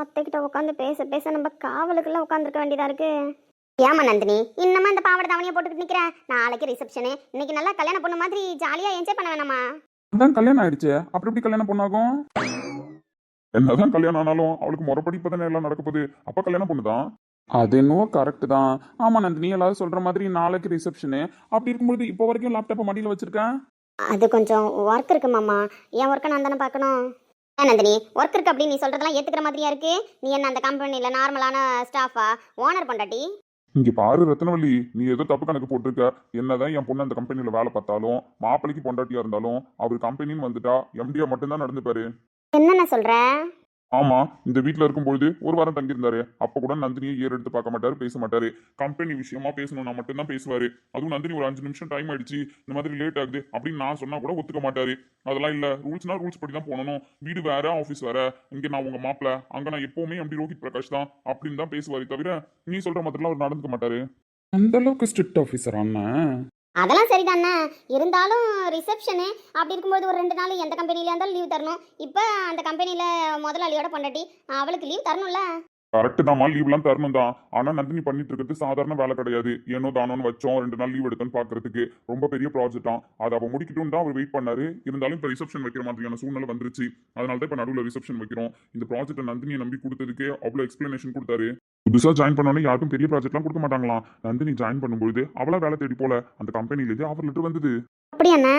அத்தைக்கிட்ட உட்காந்து பேச நம்ம காவலுக்குள்ள உட்காந்துருக்க வேண்டியதா இருக்கு. ஏமா நந்தினி, இன்னமா இந்த பாவாடை தாவணியை போட்டுக்கிட்டு நிக்கிற? நாளைக்கு ரிசப்ஷனு, இன்னைக்கு நல்லா கல்யாணம் பொண்ணு மாதிரி ஜாலியா என்ஜாய் பண்ண வேணாமா? அதான் கல்யாணம் ஆயிடுச்சு, அப்புறம் எப்படி கல்யாணம் பொண்ணாகும்? என்னதான் கல்யாணம் ஆனாலும் அவளுக்கு முறைப்படி இப்பதானே எல்லாம் நடக்க போகுது. அப்ப கல்யாணம் பொண்ணுதான். அது என்னவோ கரெக்ட் தான். ஆமா நந்தினி, எல்லாரும் சொல்ற மாதிரி நாளைக்கு ரிசப்ஷனு. அப்படி இருக்கும்போது இப்போ வரைக்கும் லேப்டாப்பை மடியில வச்சிருக்கேன். அது கொஞ்சம் ஒர்க் இருக்கு மாமா. என் ஒர்க்கை நான் தானே பார்க்கணும். நந்தினி, ஒர்க் இருக்கு அப்படின்னு நீ சொல்றதெல்லாம் ஏத்துக்கிற மாதிரியா இருக்கு? நீ என்ன அந்த கம்பெனில நார்மலான ஸ்டாஃபா, ஓனர் பொண்டாட்டி? இங்க பாரு ரத்னவள்ளி, நீ ஏதோ தப்பு கணக்கு போட்டிருக்க. என்னதான் என் பொண்ணு அந்த கம்பெனில வேலை பார்த்தாலும், மாப்பிளைக்கு பொண்டாட்டியா இருந்தாலும், அவர் கம்பெனின்னு வந்துட்டா எம்டியா மட்டும்தான் நடந்துப்பாரு. என்னென்ன சொல்ற? ஆமா, இந்த வீட்டுல இருக்கும்பொழுது ஒரு வாரம் தங்கியிருந்தாரு. அப்ப கூட நந்தினியை எடுத்து பார்க்க மாட்டாரு, பேச மாட்டாரு. கம்பெனி விஷயமா பேசணும்னா மட்டும்தான் பேசுவாரு. அதுவும் நந்தினி ஒரு 5 நிமிஷம் டைம் ஆயிடுச்சு, இந்த மாதிரி லேட் ஆகுது அப்படின்னு நான் சொன்னா கூட ஒத்துக்க மாட்டாரு. அதெல்லாம் இல்ல, ரூல்ஸ்னா ரூல்ஸ் படி தான் போகணும். வீடு வேற, ஆஃபீஸ் வேற. இங்க நான் உங்க மாப்பிள்ள, அங்க நான் எப்பவுமே அப்படி ரோஹித் பிரகாஷ் தான் அப்படின்னு தான் பேசுவாரு தவிர நீ சொல்ற மாதிரிலாம் அவர் நடந்துக்க மாட்டாரு. அந்த அளவுக்கு ஸ்ட்ரிக்ட் ஆஃபீஸர் அண்ணன். அதெல்லாம் சரிதானே, இருந்தாலும் ரிசப்ஷனு அப்படி இருக்கும்போது ஒரு 2 நாள் எந்த கம்பெனில இருந்தாலும் லீவ் தரணும். இப்போ அந்த கம்பெனில முதலாளியோட பொண்டாட்டி, அவளுக்கு லீவ் தரணும்ல. கரெக்ட் தான்மா, லீவ்லாம் தரணும் தான். ஆனா நந்தினி பண்ணிட்டு இருக்கிறது சாதாரண வேலை கிடையாது. ஏனோ தானோன்னு வச்சோம் 2 நாள் லீவ் எடுத்தோன்னு பாக்குறதுக்கு ரொம்ப பெரிய ப்ராஜெக்டாம். அதை அவ முடிக்கட்டும் தான் அவர் வெயிட் பண்ணாரு. இருந்தாலும் இப்போ ரிசப்ஷன் வைக்கிற மாதிரியான சூழ்நிலை வந்துருச்சு. அதனால தான் இப்போ நடுவில் ரிசப்ஷன் வைக்கிறோம். இந்த ப்ராஜெக்ட்டை நந்தினியை நம்பி கொடுத்ததுக்கு அவ்வளோ எக்ஸ்பிளனேஷன் கொடுத்தாரு. புதுசா ஜாயின் பண்ணோன்னே யாருக்கும் பெரிய ப்ராஜெக்ட்லாம் கொடுக்க மாட்டாங்களாம். நந்தினி ஜாயின் பண்ணும்போது அவளா வேலை தேடி போல அந்த கம்பெனிலேயே ஆஃபர் லெட்டர் வந்தது. அப்படியாண்ணா?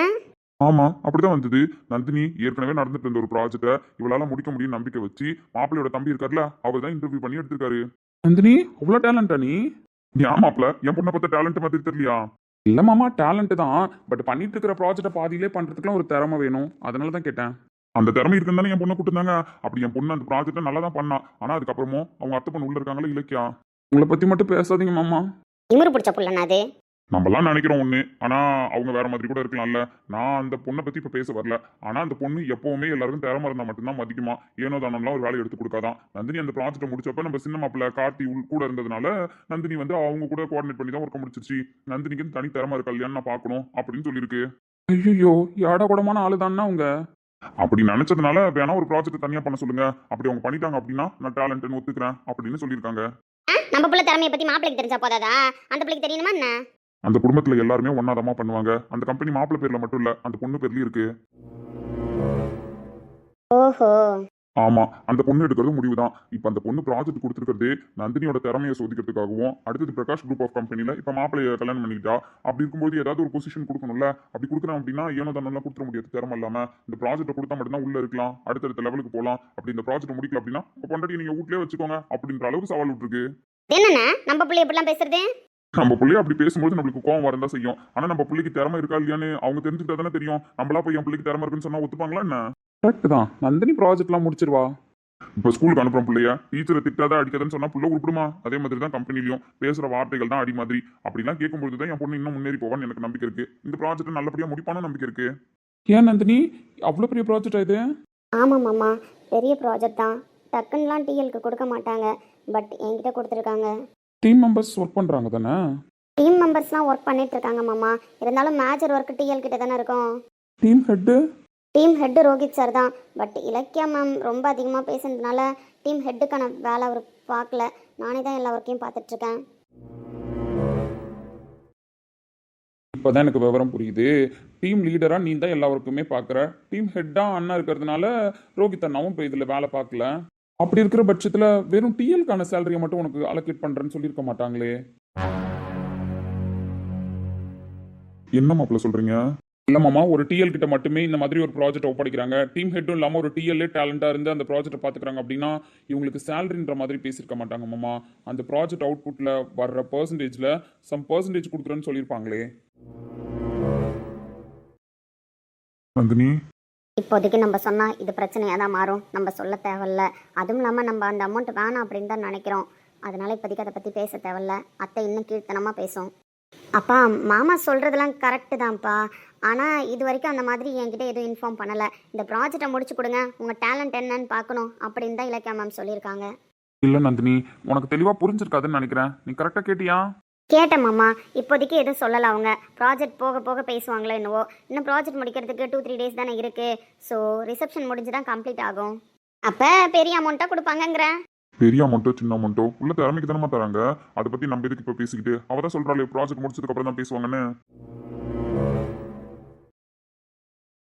ஆமா, அப்படிதான் வந்தது. நந்தினி ஏற்கனவே நடந்துட்டு இருந்த ஒரு ப்ராஜெக்டை இவளால முடிக்க முடியும் நம்பிக்கை வச்சு மாப்பிள்ளையோட தம்பி இருக்காருல, அவர் தான் இன்டர்வியூ பண்ணி எடுத்திருக்காரு. நந்தினி அவ்வளோ டேலண்டா நீ? ஏன் மாப்பிள்ள, என் பொண்ணை பார்த்த டேலண்ட் மாதிரி தெரியலையா? இல்ல மாமா, டேலண்ட் தான். பட் பண்ணிட்டு இருக்கிற ப்ராஜெக்டை பாதியிலே பண்றதுக்குலாம் ஒரு திறமை வேணும். அதனால தான் கேட்டேன். அந்த திறமை இருக்குன்னு தானே என் பொண்ணை கூட்டிருந்தாங்க. அப்படி என் பொண்ணு அந்த ப்ராஜெக்டை நல்லா தான் பண்ணா. ஆனா அதுக்கப்புறமும் அவங்க அத்தை பொண்ணு உள்ள இருக்காங்களா இலக்கியா. உங்களை பத்தி மட்டும் பேசாதீங்க மாமா. இமுரு பிடிச்ச புள்ளனா அது? நம்மலாம் நினைக்கிறோம் ஒண்ணு, ஆனா அவங்க வேற மாதிரி கூட இருக்கலாம்ல. நான் அந்த பொண்ணை பத்தி இப்ப பேச வரல. ஆனா அந்த பொண்ணு எப்பவுமே எல்லாருக்கும் திறமை இருந்தா மட்டும்தான் மதிக்குமா. ஏனோ தானம்லாம் ஒரு வேலையை எடுத்து கொடுக்காதான். நந்தினி அந்த ப்ராஜெக்ட்டை முடிச்சப்ப நம்ம சின்ன மாப்பிள்ள கார்த்தி கூட இருந்ததுனால நந்தினி வந்து அவங்க கூட கோஆர்டினேட் பண்ணி தான் ஒர்க்க முடிச்சிருச்சு. நந்தினிக்கு தனி திறமை இருக்கா இல்லையான்னு நான் பார்க்கணும் அப்படின்னு சொல்லியிருக்கு. ஐயோ, யாடா கூடமான ஆளு தானா அவங்க. அப்படி நினைச்சதுனால வேணா ஒரு ப்ராஜெக்ட் தனியா பண்ண சொல்லுங்க. அப்படி அவங்க பண்ணிட்டாங்க அப்படின்னா நான் டேலண்ட்னு ஒத்துக்கிறேன் அப்படின்னு சொல்லியிருக்காங்க. நம்ம புள்ள திறமையை பத்தி மாப்பிளைக்கு தெரிஞ்சா போதாதா? அந்த பிள்ளைக்கு தெரியணுமா என்ன? அந்த குடும்பத்துல எல்லாருமே ஒன்னாதமா பண்ணுவாங்க. அந்த கம்பெனி மாப்பிள்ளை பேர்ல மட்டும் இல்ல, அந்த பொண்ணு பேர்லயும் இருக்கு. ஓஹோ, ஆமா, அந்த பொண்ணு எடுக்கிறது முடிவு தான். இப்ப அந்த பொண்ணு ப்ராஜெக்ட் கொடுத்துருக்கிறது நந்தினியோட திறமையை சோதிக்கிறதுக்காகவும், அடுத்தது பிரகாஷ் குரூப் ஆஃப் கம்பெனில இப்ப மாப்பிள்ளைய கல்யாணம் பண்ணிக்கிட்டா. அப்படி இருக்கும்போது ஏதாவது ஒரு பொசிஷன் கொடுக்கணும்ல. அப்படி கொடுக்குறோம் அப்படின்னா ஏனோ தானெல்லாம் கொடுத்துட முடியாது திறமை இல்லாம. இந்த ப்ராஜெக்ட் கொடுத்தா மட்டும்தான் உள்ள இருக்கலாம், அடுத்தடுத்த லெவலுக்கு போகலாம். அப்படி இந்த ப்ராஜெக்ட் முடிக்கல அப்படின்னா உங்க பொண்டாட்டி நீங்க வீட்லயே வச்சுக்கோங்க அப்படின்ற அளவுக்கு சவால் விட்டுருக்கு. என்னண்ணே நம்ம பிள்ளை எப்படிலாம் பேசுறது? நம்ம பிள்ளைய அப்படி பேசும்போது நம்மளுக்கு கோவம் வரதான் செய்யும். ஆனா நம்ம பிள்ளைக்கு திறமை இருக்கா இல்லையான்னு அவங்க தெரிஞ்சுக்கிட்டா தானே தெரியும். நம்மளா போய் என் பிள்ளைக்கு திறமை இருக்குன்னு சொன்னா ஒத்துப்பாங்களா என்ன? கரெக்ட் தான், நந்தினி ப்ராஜெக்ட்லாம் முடிச்சிருவா. இப்போ ஸ்கூலுக்கு அனுப்புறோம் பிள்ளைய, டீச்சரை திட்டாத அடிக்காதன்னு சொன்னா புள்ள உருப்பிடுமா? அதே மாதிரி தான் கம்பெனிலையும் பேசுற வார்த்தைகள் தான் அடி மாதிரி. அப்படிலாம் கேட்கும்போது தான் என் பொண்ணு இன்னும் முன்னேறி போவான்னு எனக்கு நம்பிக்கை இருக்கு. இந்த ப்ராஜெக்ட் நல்லபடியா முடிப்பான நம்பிக்கை இருக்கு. ஏன் நந்தினி அவ்வளோ பெரிய ப்ராஜெக்ட் இது? ஆமாம் மாமா, பெரிய ப்ராஜெக்ட் தான். டக்குன்னுலாம் டிஎல்க்கு கொடுக்க மாட்டாங்க, பட் என்கிட்ட கொடுத்துருக்காங்க. டீம் மெம்பர்ஸ் ஒர்க் பண்றாங்க தானே? டீம் மெம்பர்ஸ்லாம் ஒர்க் பண்ணிட்டு இருக்காங்க மாமா. இருந்தாலும் மேஜர் ஒர்க் டிஎல் கிட்ட தானே இருக்கும். Team head? Team head Rohit sir தான். பட் இலக்கியா மேம் ரொம்ப அதிகமாக பேசுனதுனால டீம் ஹெட்டுக்கான வேலை அவர் பார்க்கல. நானே தான் எல்லா ஒர்க்கையும் பார்த்துட்ருக்கேன். இப்போதான் எனக்கு விவரம் புரியுது. டீம் லீடரா நீ தான் எல்லா ஒர்க்குமே பார்க்குற. டீம் ஹெட்டா அண்ணா இருக்கிறதுனால ரோஹித் அண்ணாவும் இப்போ இதில் வேலை பார்க்கல. அப்படி இருக்கிற பட்சத்தில் வெறும் டிஎல்கான சேலரியை மட்டும் உனக்கு அலோகேட் பண்ணுறேன்னு சொல்லியிருக்க மாட்டாங்களே? என்ன மாப்பிள்ள சொல்கிறீங்க? இல்லை மாமா, ஒரு டிஎல் கிட்ட மட்டுமே இந்த மாதிரி ஒரு ப்ராஜெக்ட் ஒப்படைக்கிறாங்க. டீம் ஹெட்டும் இல்லாமல் ஒரு டிஎல்ஏ டேலண்டாக இருந்து அந்த ப்ராஜெக்ட்டை பார்த்துக்கிறாங்க அப்படின்னா இவங்களுக்கு சேலரின்ற மாதிரி பேசியிருக்க மாட்டாங்க மாமா. அந்த ப்ராஜெக்ட் அவுட்புட்டில் வர்ற பர்சன்டேஜில் சம் பர்சன்டேஜ் கொடுக்குறேன்னு சொல்லியிருப்பாங்களே. நந்தினி, இப்போதைக்கு நம்ம சொன்னால் இது பிரச்சனையாக தான் மாறும். நம்ம சொல்ல தேவையில்ல. அதுவும் இல்லாமல் நம்ம அந்த அமௌண்ட் வேணாம் அப்படின்னு தான் நினைக்கிறோம். அதனால இப்போதைக்கு அதை பற்றி பேச தேவையில்ல. அத்தை இன்னும் கீழ்த்தனமாக பேசும். அப்பா, மாமா சொல்கிறதெல்லாம் கரெக்டு தான்ப்பா. ஆனால் இது வரைக்கும் அந்த மாதிரி என்கிட்ட எதுவும் இன்ஃபார்ம் பண்ணலை. இந்த ப்ராஜெக்டை முடிச்சு கொடுங்க, உங்கள் டேலண்ட் என்னன்னு பார்க்கணும் அப்படின்னு தான் இலக்கியா மேம் சொல்லியிருக்காங்க. இல்லை நந்தினி, உனக்கு தெளிவாக புரிஞ்சிருக்காதுன்னு நினைக்கிறேன். நீ கரெக்டாக கேட்டியா? கேட்டேன் மாமா. இப்போதைக்கு எதுவும் சொல்லலை அவங்க. ப்ராஜெக்ட் போக போக பேசுவாங்களோ என்னவோ. இன்னும் ப்ராஜெக்ட் முடிக்கிறதுக்கு 2-3 டேஸ் தானே இருக்குது. ஸோ ரிசப்ஷன் முடிஞ்சு தான் கம்ப்ளீட் ஆகும். அப்போ பெரிய அமௌண்ட்டாக கொடுப்பாங்கங்கிறேன். பெரிய அமௌண்ட்டோ சின்ன அமௌண்ட்டோ உள்ள திறமைக்கு தானே தராங்க. அதை பற்றி நம்ம எதுக்கு இப்போ பேசிக்கிட்டு? அவ தான் சொல்கிறாள் ப்ராஜெக்ட் முடிச்சதுக்கு அப்புறம் தான் பேசுவாங்கன்னு.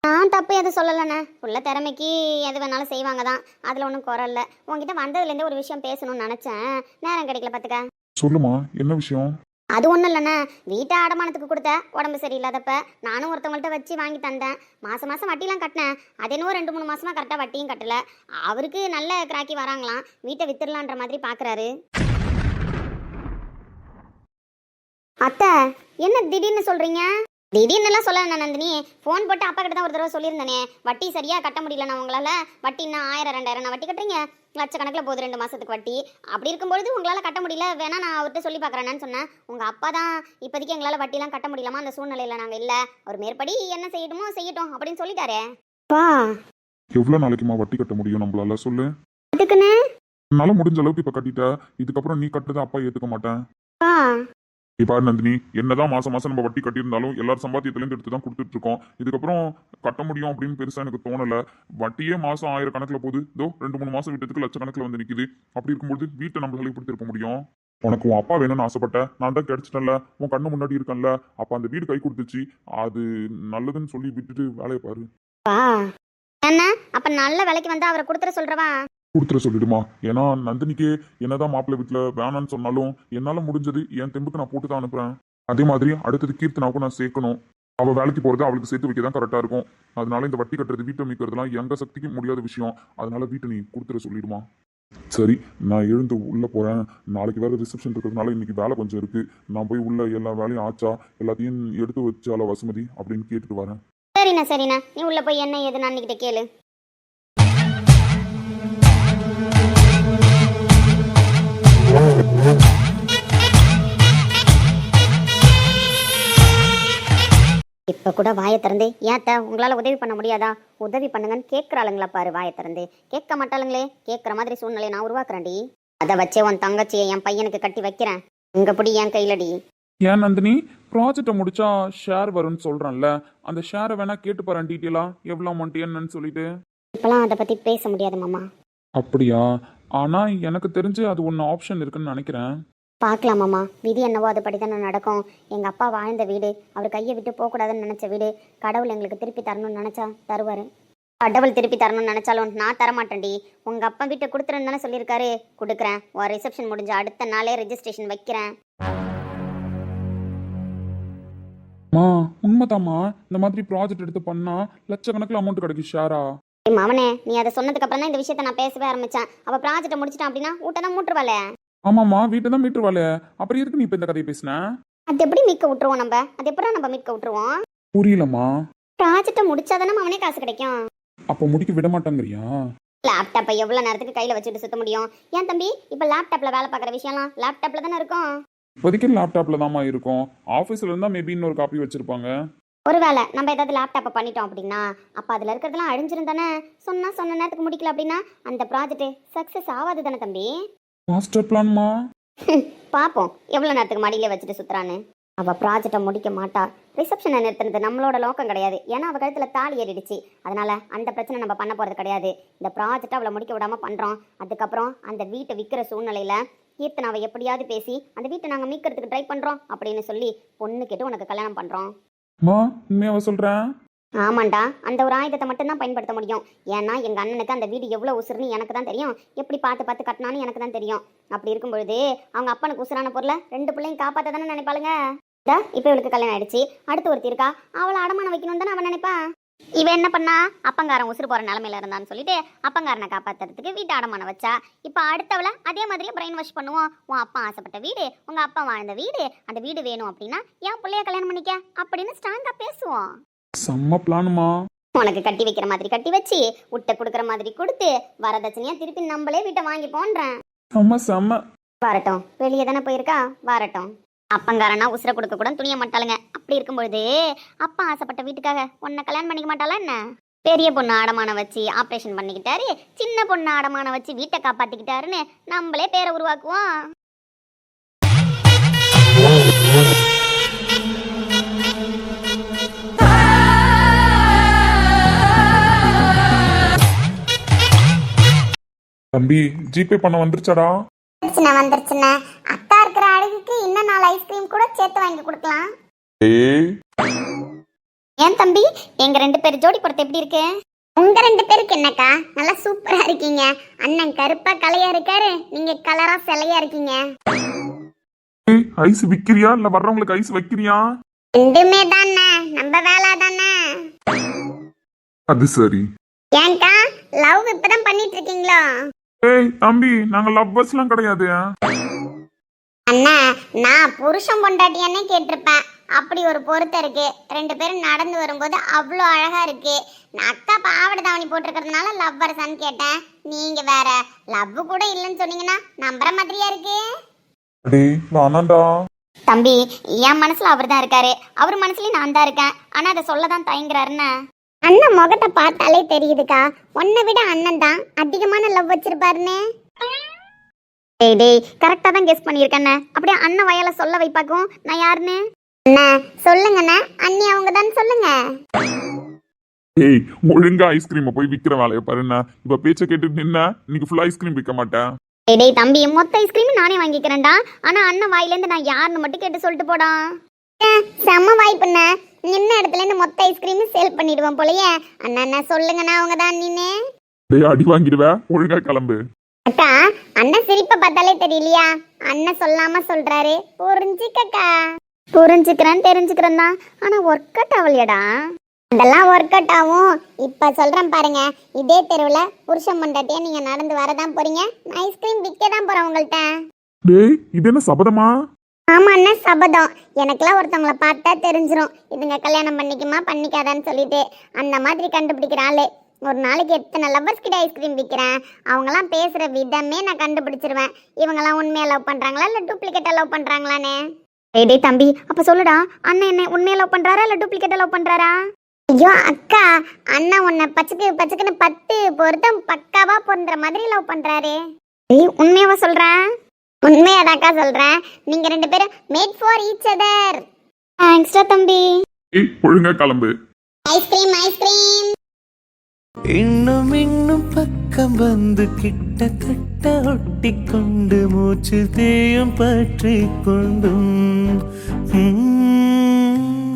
நான் தப்பு எதுவும் சொல்லலைண்ணே. உள்ள திறமைக்கு எது வேணாலும் செய்வாங்க தான். அதில் ஒன்றும் குறை இல்லை. உங்ககிட்ட வந்ததுலேருந்து ஒரு விஷயம் பேசணும்னு நினச்சேன். நேரம் கிடைக்கல பார்த்துக்க. சொல்லுமா, என்ன விஷயம்? அது ஒன்றும் இல்லைண்ணே. வீட்டை அடமானத்துக்கு கொடுத்த, உடம்பு சரியில்லாதப்ப நானும் ஒருத்தவங்கள்ட்ட வச்சு வாங்கி தந்தேன். மாதம் மாதம் வட்டிலாம் கட்டினேன். அது என்னவோ 2-3 மாதமாக கரெக்டாக வட்டியும் கட்டலை. அவருக்கு நல்ல கிராக்கி வராங்களாம். வீட்டை வித்துடலான்ற மாதிரி பார்க்குறாரு. அத்தை, என்ன திடீர்னு சொல்கிறீங்க? திடீர்னுலாம் சொல்ல நந்தினி. ஃபோன் போட்டு அப்பா கிட்ட தான் ஒரு தடவை சொல்லியிருந்தேனே, வட்டி சரியாக கட்ட முடியலண்ணா உங்களால். வட்டி இன்னும் 1000-2000 நான் வட்டி கட்டுறீங்க. லட்சக்கணக்கில் போகுது 2 மாதத்துக்கு வட்டி. அப்படி இருக்கும்பொழுது உங்களால் கட்ட முடியல, வேணா நான் அவர்கிட்ட சொல்லி பார்க்குறேன்னு சொன்னேன். உங்கள் அப்பா தான் இப்போதைக்கு எங்களால் வட்டிலாம் கட்ட முடியலாமா, அந்த சூழ்நிலையில் நாங்கள் இல்லை, அவர் மேற்படி என்ன செய்யட்டுமோ செய்யட்டும் அப்படின்னு சொல்லிட்டாரே. பா, எவ்வளோ நாளைக்குமா வட்டி கட்ட முடியும் நம்மளால? சொல்லு. அதுக்குன்னு என்னால முடிஞ்ச அளவுக்கு இப்போ கட்டிட்ட. இதுக்கப்புறம் நீ கட்டுறதை அப்பா ஏற்றுக்க மாட்டேன். பா, இப்போ நந்தினி, என்னதான் மாசம் மாசம் நம்ம வட்டி கட்டியிருந்தாலும் எல்லாரும் சம்பாத்தியத்துலேருந்து எடுத்து தான் கொடுத்துட்டு இருக்கோம். இதுக்கப்புறம் கட்ட முடியும் அப்படின்னு பெருசா எனக்கு தோணலை. வட்டியே மாசம் 1000 கணக்கில் போகுது. இதோ 2-3 மாசம் விட்டதுக்கு லட்சக்கணக்கில் வந்து நிற்குது. அப்படி இருக்கும்போது வீட்டை நம்மளால எப்படி திருப்ப முடியும்? உனக்கு உன் அப்பா வேணும்னு ஆசைப்பட்ட, நான் தான் கிடைச்சிட்டேன்ல, உன் கண்ணு முன்னாடி இருக்கேன்ல. அப்போ அந்த வீடு கை கொடுத்துச்சு, அது நல்லதுன்னு சொல்லி விட்டுட்டு வேலையை பாரு. பா, என்ன அப்போ நல்ல விலைக்கு வந்து அவரை கொடுத்துட சொல்கிறவா? கொடுத்துட சொல்லிடுமா. ஏன்னா நந்தினிக்கே என்னதான் மாப்பிள்ளை வீட்டில் வேணான்னு சொன்னாலும் என்னால் முடிஞ்சது என் தெம்புக்கு நான் போட்டு தான் அனுப்புகிறேன். அதே மாதிரி அடுத்தது கீர்த்தனாவுக்கும் நான் சேர்க்கணும். அவள் வேலைக்கு போகிறது அவளுக்கு சேர்த்து வைக்க தான் கரெக்டாக இருக்கும். அதனால இந்த வட்டி கட்டுறது, வீட்டை மீட்கிறதுலாம் எந்த சக்திக்கும் முடியாத விஷயம். அதனால வீட்டை நீ கொடுத்துட சொல்லிடுமா. சரி, நான் எழுந்து உள்ளே போகிறேன். நாளைக்கு வேறு ரிசப்ஷன் இருக்கிறதுனால இன்னைக்கு வேலை கொஞ்சம் இருக்குது. நான் போய் உள்ள எல்லா வேலையும் ஆச்சா, எல்லாத்தையும் எடுத்து வச்சாலா வசுமதி அப்படின்னு கேட்டுட்டு வரேன். சரிண்ணா சரிண்ணா, நீ உள்ளே போய் என்ன ஏதுன்னு அன்னிக்கிட்ட கேளு. இப்போ கூட வாயை திறந்து ஏத்த உங்களால் உதவி பண்ண முடியாதா, உதவி பண்ணுங்கன்னு கேட்குறாளுங்களா பாரு. வாயை திறந்து கேட்க மாட்டாளுங்களே. கேட்குற மாதிரி சூழ்நிலையை நான் உருவாக்குறேன்டி. அதை வச்சே உன் தங்கச்சியை என் பையனுக்கு கட்டி வைக்கிறேன். உங்க பிடி என் கையிலடி. ஏன் நந்தினி, ப்ராஜெக்டை முடிச்சா ஷேர் வரும்னு சொல்கிறேன்ல, அந்த ஷேரை வேணா கேட்டு போகிறேன் டீட்டெயிலாக, எவ்வளோ அமௌண்ட் என்னன்னு சொல்லிட்டு. இப்போலாம் அதை பற்றி பேச முடியாது மாமா. அப்படியா? ஆனால் எனக்கு தெரிஞ்சு அது ஒன்று ஆப்ஷன் இருக்குன்னு நினைக்கிறேன். பார்க்கலாம் மாமா, விதி என்னவோ அதுபடி தானே நடக்கும். எங்கள் அப்பா வாழ்ந்த வீடு, அவர் கையை விட்டு போகக்கூடாதுன்னு நினச்ச வீடு, கடவுள் எங்களுக்கு திருப்பி தரணும்னு நினச்சா தருவார். கடவுள் திருப்பி தரணும்னு நினைச்சாலும் நான் தரமாட்டேன்டி. உங்க அப்பா கிட்ட கொடுத்துறேன்னு தானே சொல்லியிருக்காரு. கொடுக்குறேன். ஒரு ரிசப்ஷன் முடிஞ்ச அடுத்த நாளே ரெஜிஸ்ட்ரேஷன் வைக்கிறேன். மா உண்மைதாம்மா, இந்த மாதிரி ப்ராஜெக்ட் எடுத்து பண்ணா லட்சக்கணக்கில் அமௌண்ட் கிடைக்கும் ஷேரா. ஏய் மவனே, நீ அதை சொன்னதுக்கு அப்புறம் தான் இந்த விஷயத்த நான் பேசவே ஆரம்பிச்சேன். அவ ப்ராஜெக்ட்டை முடிச்சிட்டான் அப்படின்னா ஊட்ட தான் மூட்டுருவாளே. ஆமாம்மா, வீட்டை தான் மீட்டுருவாளே. அப்புறம் எதுக்கு நீ இப்போ இந்த கதையை பேசின? அது எப்படி மீட்க விட்டுருவோம் நம்ம? அது எப்படி நம்ம மீட்க விட்டுருவோம்? புரியலம்மா. ப்ராஜெக்ட்டை முடிச்சாதானே அவனே காசு கிடைக்கும். அப்போ முடிக்க விட மாட்டாங்கறியா? லேப்டாப்பை எவ்வளோ நேரத்துக்கு கையில் வச்சுட்டு சுத்த முடியும்? ஏன் தம்பி, இப்போ லேப்டாப்பில் வேலை பார்க்குற விஷயம்லாம் லேப்டாப்பில் தானே இருக்கும். இப்போதைக்கு லேப்டாப்ல தாம்மா இருக்கும். ஆஃபீஸில் இருந்தால் மேபி இன்னொரு காப்பி வச்சிருப்பாங்க. ஒருவேளை நம்ம ஏதாவது லேப்டாப்பை பண்ணிட்டோம் அப்படின்னா அப்போ அதில் இருக்கிறதெல்லாம் அழிஞ்சிருந்தானே. சொன்ன நேரத்துக்கு முடிக்கல அப்படின்னா அந்த ப்ராஜெக்ட் சக்ஸஸ் ஆகாது தானே தம்பி. மாஸ்டர் பிளான்மா. பார்ப்போம் எவ்வளோ நேரத்துக்கு மடியிலே வச்சுட்டு சுற்றுறான்னு. அவள் ப்ராஜெக்டை முடிக்க மாட்டா. ரிசப்ஷனை நிறுத்துறது நம்மளோட நோக்கம் கிடையாது. ஏன்னா அவள் கழுத்தில் தாலி ஏறிடுச்சு. அதனால அந்த பிரச்சனை நம்ம பண்ண போகிறது கிடையாது. இந்த ப்ராஜெக்டை அவளை முடிக்க விடாமல் பண்ணுறோம். அதுக்கப்புறம் அந்த வீட்டை விற்கிற சூழ்நிலையில் கீர்த்தனாவை எப்படியாவது பேசி அந்த வீட்டை நாங்கள் மீட்கிறதுக்கு ட்ரை பண்ணுறோம் அப்படின்னு சொல்லி பொண்ணு கேட்டு உனக்கு கல்யாணம் பண்ணுறோம். மா உண்மையாவ சொல்கிறேன்? ஆமாண்டா, அந்த ஒரு ஆயுதத்தை மட்டும்தான் பயன்படுத்த முடியும். ஏன்னா எங்கள் அண்ணனுக்கு அந்த வீடு எவ்வளோ உசுறுன்னு எனக்கு தான் தெரியும். எப்படி பார்த்து கட்டினான்னு எனக்கு தான் தெரியும். அப்படி இருக்கும்பொழுது அவங்க அப்பனுக்கு உசுரான பொருளை 2 பிள்ளையும் காப்பாற்ற தானே நினைப்பாளுங்க. இப்போ இவளுக்கு கல்யாணம் ஆயிடுச்சு. அடுத்து ஒருத்தி இருக்கா, அவளை அடமானம் வைக்கணும்னு தானே அவன் நினைப்பா. இவன் என்ன பண்ணா, அப்பங்காரன் உசுறு போகிற நிலமையில இருந்தான்னு சொல்லிட்டு அப்பங்காரனை காப்பாற்றுறதுக்கு வீட்டை அடமானம் வச்சா. இப்போ அடுத்தவளை அதே மாதிரியே பிரெயின் வாஷ் பண்ணுவோம். உன் அப்பா ஆசைப்பட்ட வீடு, உங்கள் அப்பா வாழ்ந்த வீடு, அந்த வீடு வேணும் அப்படின்னா என் பிள்ளைய கல்யாணம் பண்ணிக்க அப்படின்னு ஸ்ட்ராங்காக பேசுவோம். செம்ம பிளானுமா. உனக்கு கட்டி வைக்கிற மாதிரி கட்டி வச்சு விட்ட கொடுக்குற மாதிரி கொடுத்து வரதட்சணையா திருப்பி நம்மளே வீட்டை வாங்கி போன்றேன். செம்ம. வரட்டும், வெளியே தானே போயிருக்கா, வரட்டும். அப்பங்காரனா உசுரை கொடுக்க கூட துணிய மாட்டாளுங்க. அப்படி இருக்கும்பொழுது அப்பா ஆசைப்பட்ட வீட்டுக்காக உன்னை கல்யாணம் பண்ணிக்க மாட்டாளா என்ன? பெரிய பொண்ணு அடமானம் வச்சு ஆப்ரேஷன் பண்ணிக்கிட்டாரு, சின்ன பொண்ணு அடமானம் வச்சு வீட்டை காப்பாத்திக்கிட்டாருன்னு நம்மளே பேரை உருவாக்குவோம். தம்பி ஜிபே பண்ண வந்துருச்சாடா? வந்துருச்சுண்ணே. அக்கா இருக்கிற அழகுக்கு இன்னும் 4 ஐஸ்கிரீம் கூட சேர்த்து வாங்கி கொடுக்கலாம். ஏன் தம்பி, எங்க 2 பேர் ஜோடி பொறுத்து எப்படி இருக்கு? உங்க 2 பேருக்கு என்னக்கா, நல்லா சூப்பரா இருக்கீங்க. அண்ணன் கருப்பா கலையா இருக்காரு, நீங்க கலரா சிலையா இருக்கீங்க. ஐஸ் விக்கிறியா இல்ல வர்றவங்களுக்கு ஐஸ் வைக்கிறியா? ரெண்டுமே தானே, நம்ம வேலை தானே. அது சரி. ஏன்க்கா லவ் இப்பதான் பண்ணிட்டு இருக்கீங்களா? ஏய் தம்பி, நாங்க லவ்வர்ஸ்லாம் கிடையாது. அண்ணா, நான் புருஷன் பொண்டாட்டியானே கேட்டிருப்பேன். அப்படி ஒரு பொருத்தம் இருக்கு. 2 பேரும் நடந்து வரும்போது அவ்வளோ அழகா இருக்கு. நான் அக்கா பாவடை தாவணி போட்டிருக்கிறதுனால லவ்வர்ஸான்னு கேட்டேன். நீங்க வேற லவ் கூட இல்லைன்னு சொன்னீங்கன்னா நம்புற மாதிரியா இருக்கு. வேணாண்டா தம்பி, என் மனசுல அவர் தான் இருக்காரு, அவர் மனசுலயும் நான் தான் இருக்கேன். ஆனா அதை சொல்லதான் தயங்குறாருன்னு. அண்ணன் முகத்தை பார்த்தாலே தெரியுதுக்கா, உன்னை விட அண்ணன் தான் அதிகமான லவ் வச்சிருப்பாருன்னு. டேய் கரெக்டா தான் கெஸ் பண்ணியிருக்கேண்ணே. அப்படியே அண்ணன் வயல சொல்ல வைப்பாக்கும் நான் யாருன்னு. அண்ணா சொல்லுங்கண்ணே, அண்ணி அவங்க தான் சொல்லுங்க. ஏய் ஒழுங்கா ஐஸ்கிரீம் போய் விக்கிற வேலையை பாருண்ணா. இப்ப பேச்ச கேட்டு நின்ன இன்னைக்கு ஃபுல்லா ஐஸ்கிரீம் விற்க மாட்டேன். டேய் தம்பி, மொத்த ஐஸ்கிரீம் நானே வாங்கிக்கிறேன்டா. ஆனா அண்ணன் வாயிலேருந்து நான் யாருன்னு மட்டும் கேட்டு சொல்லிட்டு போடா. செம்ம வாய்ப்புண்ண, நின்ன இடத்துல இருந்து மொத்த ஐஸ்கிரீம் சேல் பண்ணிடுவோம் போலயே. அண்ணா சொல்லுங்கண்ணா, அவங்க தான் அண்ணின்னு. டேய் அடி வாங்கிடுவேன், ஒழுங்கா கிளம்பு. அக்கா, அண்ணன் சிரிப்பை பார்த்தாலே தெரியலையா, அண்ணன் சொல்லாம சொல்றாரு. புரிஞ்சுக்கக்கா. புரிஞ்சுக்கிறேன், தெரிஞ்சுக்கிறேன் தான். ஆனா ஒர்க் அவுட் ஆகலையடா. அதெல்லாம் ஒர்க் அவுட் ஆகும். இப்ப சொல்றேன் பாருங்க, இதே தெருவில் புருஷன் பொண்டாட்டியா நீங்க நடந்து வரதான் போறீங்க. நான் ஐஸ்கிரீம் விற்க தான் போறேன் உங்கள்கிட்ட. டேய் இது என்ன சபதமா? ஆமா அண்ணா, சபதம். எனக்கெல்லாம் ஒருத்தவங்களை பார்த்தா தெரிஞ்சிடும் இதுங்க கல்யாணம் பண்ணிக்குமா பண்ணிக்காதான்னு சொல்லிட்டு. அந்த மாதிரி கண்டுபிடிக்கிற ஆளு. ஒரு நாளைக்கு எத்தனை லவ்வர்ஸ் கிட்ட ஐஸ்கிரீம் விற்கிறேன். அவங்கெல்லாம் பேசுற விதமே நான் கண்டுபிடிச்சிருவேன். இவங்கெல்லாம் உண்மையா லவ் பண்றாங்களா இல்ல டூப்ளிகேட்டா லவ் பண்றாங்களான்னு. டேய் தம்பி, அப்ப சொல்லுடா, அண்ணன் என்ன உண்மையா லவ் பண்றாரா இல்ல டூப்ளிகேட்டா லவ் பண்றாரா? ஐயோ அக்கா, அண்ணன் உன்னை பச்சைக்குன்னு 10 பொருத்தம் பக்காவா பொருந்துற மாதிரி லவ் பண்றாரு. உண்மையாவா சொல்றேன்? உண்மையாதாக்கா சொல்றேன். நீங்க 2 பேரும் மேட் ஃபார் ஈச் அதர். தேங்க்ஸ்டா தம்பி. ஏய் ஒழுங்கா கிளம்பு. Ice cream ice cream. இன்னும் பக்கம் வந்து கிட்டத்தட்ட ஒட்டிக்கொண்டு மூச்சு தேயும் பற்றி கொண்டும்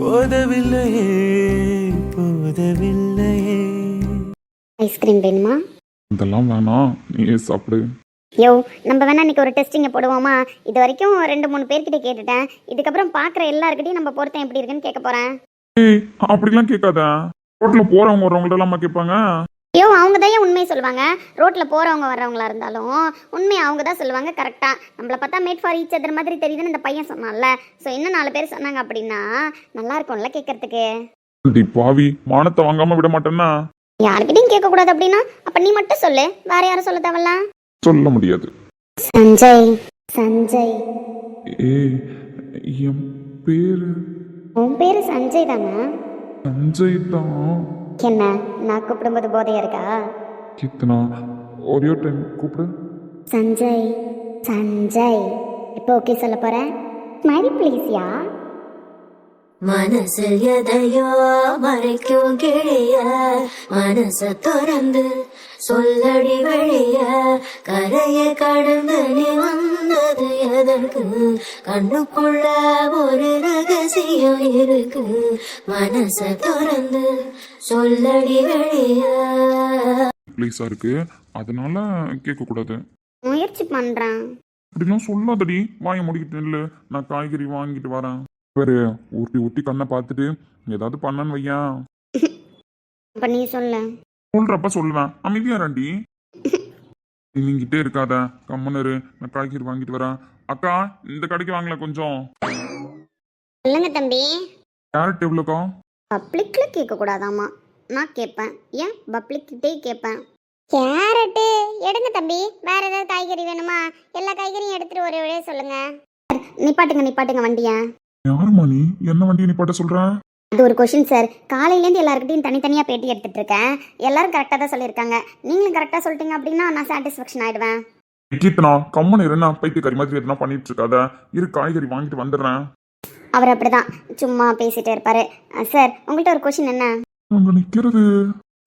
போதவில்லையே ஐஸ்கிரீம் வேணுமா? இதெல்லாம் வேணாம், நீயே சாப்பிடு. யோ, நம்ம வேணா இன்னைக்கு ஒரு டெஸ்டிங்கை போடுவோமா? இது வரைக்கும் 2-3 பேர்கிட்ட கேட்டுட்டேன். இதுக்கப்புறம் பார்க்குற எல்லாருக்கிட்டையும் நம்ம பொருத்தம் எப்படி இருக்குன்னு கேட்க போகிறேன். ஏய், அப்படிலாம் கேட்காத. ரோட்ல போறவங்க வரவங்கள்ட்ட எல்லாம் கேட்பாங்க. யோ, அவங்க தான் உண்மையை சொல்லுவாங்க. ரோட்டில் போகிறவங்க வர்றவங்களா இருந்தாலும் உண்மையை அவங்க தான் சொல்லுவாங்க கரெக்டாக. நம்மளை பார்த்தா மேட் ஃபார் ஈச் அதர் மாதிரி தெரியுதுன்னு இந்த பையன் சொன்னான்ல. ஸோ இன்னும் 4 பேர் சொன்னாங்க அப்படின்னா நல்லா இருக்கும்ல கேட்கறதுக்கு. பாவி, மானத்தை வாங்காம விட மாட்டேன்னா? யாருக்கிட்டையும் கேட்கக்கூடாது அப்படின்னா அப்போ நீ மட்டும் சொல்லு, வேற யாரும் சொல்ல தேவையில்ல. சொல்ல முடியாது. சஞ்சய். சஞ்சய். ஏய், என் பேரு உன் பேரு சஞ்சய் தானே? சஞ்சய் தான். என்ன, நான் கூப்பிடும்போது போதையா இருக்கா? கீர்த்தனா, ஒரே டைம் கூப்பிடு. சஞ்சய். சஞ்சய். இப்போ ஓகே சொல்ல போறேன். ஸ்மைல் ப்ளீஸ் யா. மனசில் எதையோ மறைக்கும் கிளிய மனச திறந்து சொல்லடி வெளிய கரைய கடந்து நீ வந்தது எதற்கு கண்ணுக்குள்ள ஒரு ரகசியம் இருக்கு மனச திறந்து சொல்லடி வெளிய. ப்ளீஸா இருக்கு, அதனால கேட்க கூடாது. முயற்சி பண்றேன். அப்படிலாம் சொல்லாதடி. வாயை முடிக்கிட்டு நில்லு, நான் காய்கறி வாங்கிட்டு வரேன். வேறு ஊட்டி ஊட்டி கண்ணை பார்த்துட்டு ஏதாவது பண்ணன்னு வையா. அப்ப நீ சொல்ல. சொல்றப்ப சொல்லுவேன், அமைதியா ராண்டி. நீங்கிட்டே இருக்காத, கம்மனரு, நான் காய்கறி வாங்கிட்டு வரேன். அக்கா, இந்த கடைக்கு வாங்கல கொஞ்சம். சொல்லுங்க தம்பி. கேரட் எவ்வளோக்கா? பப்ளிக்ல கேட்க கூடாதாமா? நான் கேட்பேன். ஏன் பப்ளிக் கிட்டே கேட்பேன். கேரட்டு எடுங்க தம்பி. வேற ஏதாவது காய்கறி வேணுமா? எல்லா காய்கறியும் எடுத்துட்டு ஒரே ஒரே சொல்லுங்க. நிப்பாட்டுங்க நிப்பாட்டுங்க வண்டிய. யாருமா நீ? என்ன வண்டியை நிப்பாட்ட சொல்ற? அது ஒரு கொஷின் சார். காலையிலேருந்து எல்லாருக்கிட்டையும் தனித்தனியாக பேட்டி எடுத்துட்டு இருக்கேன். எல்லாரும் கரெக்டாக தான் சொல்லியிருக்காங்க. நீங்களும் கரெக்டாக சொல்லிட்டீங்க அப்படின்னா நான் சாட்டிஸ்ஃபேக்ஷன் ஆயிடுவேன். கீர்த்தனா, கம்மன் இரு, நான் பைத்தியக்காரி மாதிரி எதுனா பண்ணிட்டு இருக்காத. இரு, காய்கறி வாங்கிட்டு வந்துடுறேன். அவர் அப்படிதான் சும்மா பேசிட்டே இருப்பாரு. சார், உங்கள்கிட்ட ஒரு கொஷின் என்ன? அங்க நிக்கிறது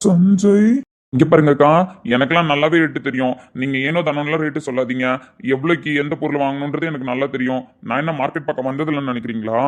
சஞ்சய். இங்க பாருங்கக்கா, எனக்கெல்லாம் நல்லாவே ரேட்டு தெரியும். நீங்க ஏனோ தானோலாம் ரேட்டு சொல்லாதீங்க. எவ்வளோக்கு எந்த பொருள் வாங்கணுன்றது எனக்கு நல்லா தெரியும். நான் என்ன மார்க்கெட் பக்கம் வந்ததில்லைன்னு நினைக்கிறீங்களா?